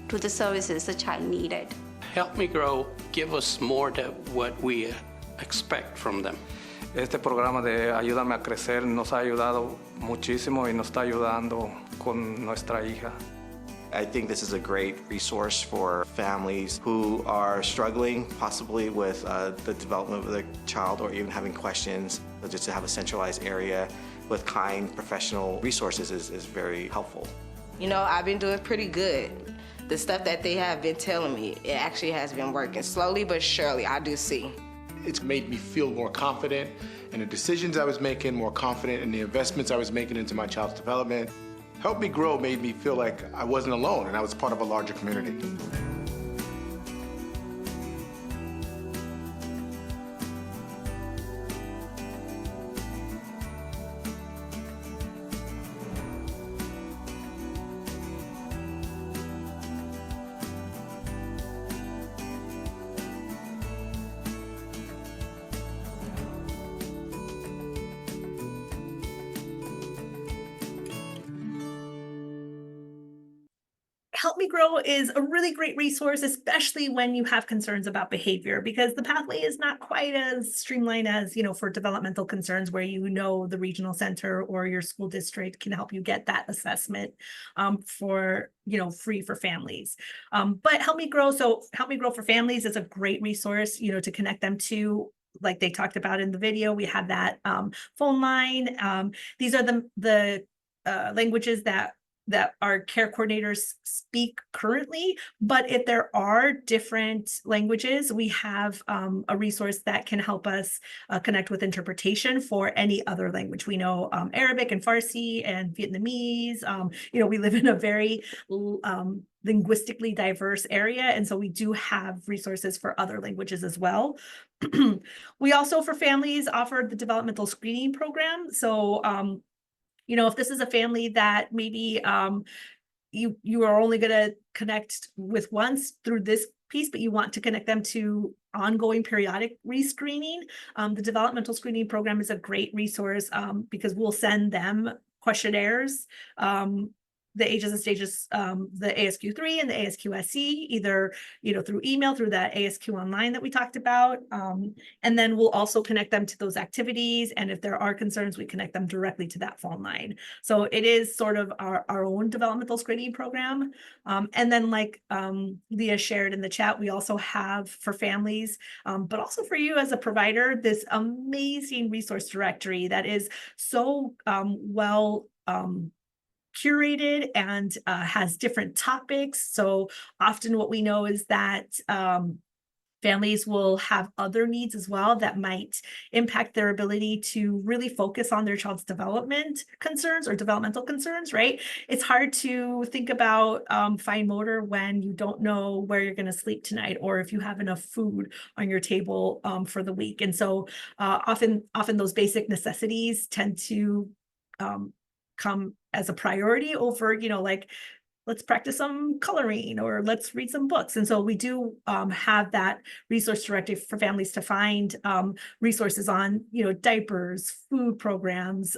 [SPEAKER 7] to the services the child needed.
[SPEAKER 6] Help Me Grow give us more than what we expect from them.
[SPEAKER 10] Este programa de Ayúdame a Crecer nos ha ayudado muchísimo y nos está ayudando con nuestra hija.
[SPEAKER 15] I think this is a great resource for families who are struggling possibly with the development of their child or even having questions. Just to have a centralized area with kind professional resources is very helpful.
[SPEAKER 14] You know, I've been doing pretty good. The stuff that they have been telling me, it actually has been working. Slowly but surely, I do see.
[SPEAKER 4] It's made me feel more confident in the decisions I was making, more confident in the investments I was making into my child's development. Help Me Grow made me feel like I wasn't alone and I was part of a larger community.
[SPEAKER 1] Help Me Grow is a really great resource, especially when you have concerns about behavior, because the pathway is not quite as streamlined as, for developmental concerns where the regional center or your school district can help you get that assessment for, free for families. But Help Me Grow for Families is a great resource, to connect them to, like they talked about in the video. We have that phone line. These are the languages that our care coordinators speak currently, but if there are different languages, we have a resource that can help us connect with interpretation for any other language. We know Arabic and Farsi and Vietnamese. We live in a very linguistically diverse area, and so we do have resources for other languages as well. We also, for families, offer the developmental screening program. So if this is a family that maybe you are only going to connect with once through this piece, but you want to connect them to ongoing periodic rescreening, the developmental screening program is a great resource because we'll send them questionnaires, the ages and stages, the ASQ 3 and the ASQ SE, either through email, through that ASQ online that we talked about, and then we'll also connect them to those activities. And if there are concerns, we connect them directly to that phone line. So it is sort of our own developmental screening program. And then, like Leah shared in the chat, we also have for families, but also for you as a provider, this amazing resource directory that is so well curated and has different topics. So often what we know is that families will have other needs as well that might impact their ability to really focus on their child's development concerns or developmental concerns, right? It's hard to think about fine motor when you don't know where you're going to sleep tonight, or if you have enough food on your table for the week. And so often those basic necessities tend to come as a priority over, like, let's practice some coloring or let's read some books. And so we do have that resource directive for families to find resources on, diapers, food programs,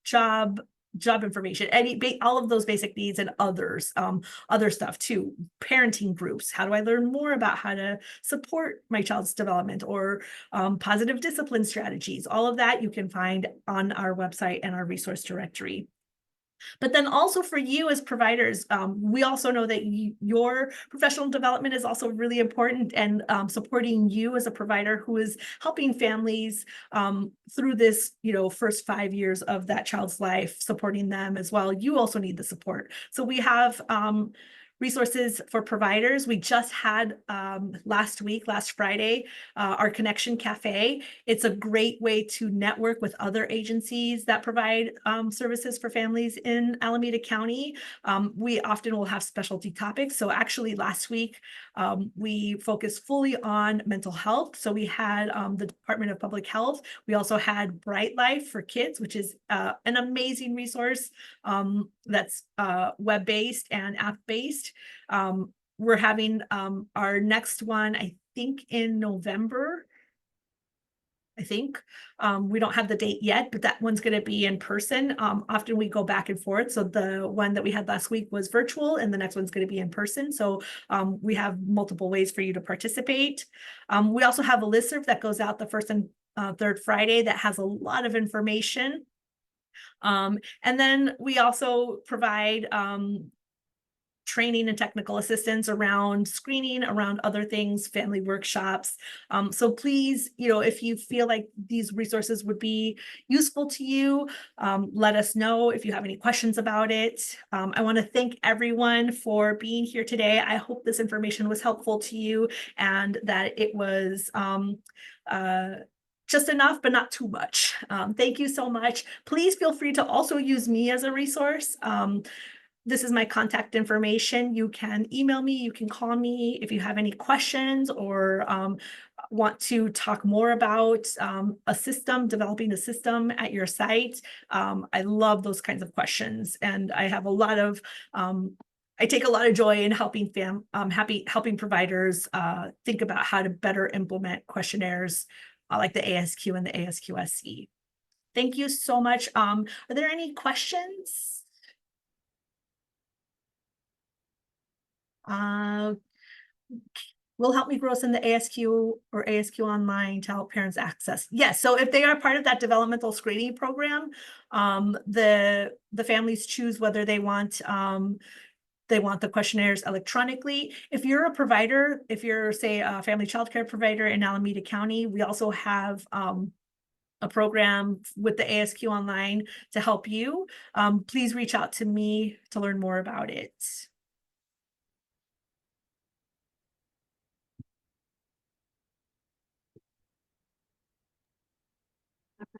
[SPEAKER 1] job information, all of those basic needs, and others, other stuff too, parenting groups. How do I learn more about how to support my child's development, or positive discipline strategies? All of that you can find on our website and our resource directory. But then also for you as providers, we also know that your professional development is also really important, and supporting you as a provider who is helping families through this, first 5 years of that child's life, supporting them as well. You also need the support. So we have resources for providers. We just had last Friday, our Connection Cafe. It's a great way to network with other agencies that provide services for families in Alameda County. We often will have specialty topics. So actually last week, we focused fully on mental health. So we had the Department of Public Health. We also had Bright Life for Kids, which is an amazing resource that's web-based and app-based. We're having our next one, I think, in November. We don't have the date yet, but that one's going to be in person. Often we go back and forth. So the one that we had last week was virtual, and the next one's going to be in person. So we have multiple ways for you to participate. We also have a listserv that goes out the first and third Friday that has a lot of information. And then we also provide training and technical assistance around screening, around other things, family workshops. So please, if you feel like these resources would be useful to you, let us know if you have any questions about it. I want to thank everyone for being here today. I hope this information was helpful to you, and that it was just enough, but not too much. Thank you so much. Please feel free to also use me as a resource. This is my contact information. You can email me, you can call me if you have any questions, or want to talk more about developing a system at your site. I love those kinds of questions, and I have I take a lot of joy in helping providers think about how to better implement questionnaires like the ASQ and the ASQ SE. Thank you so much. Are there any questions? Will Help Me Grow us in the ASQ or ASQ online to help parents access. Yes, so if they are part of that developmental screening program, the families choose whether they want the questionnaires electronically. If you're a provider, if you're, say, a family child care provider in Alameda County, we also have a program with the ASQ online to help you. Please reach out to me to learn more about it.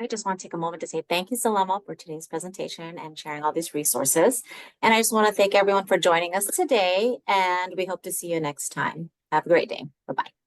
[SPEAKER 16] I just want to take a moment to say thank you, Zulema, for today's presentation and sharing all these resources. And I just want to thank everyone for joining us today, and we hope to see you next time. Have a great day. Bye-bye.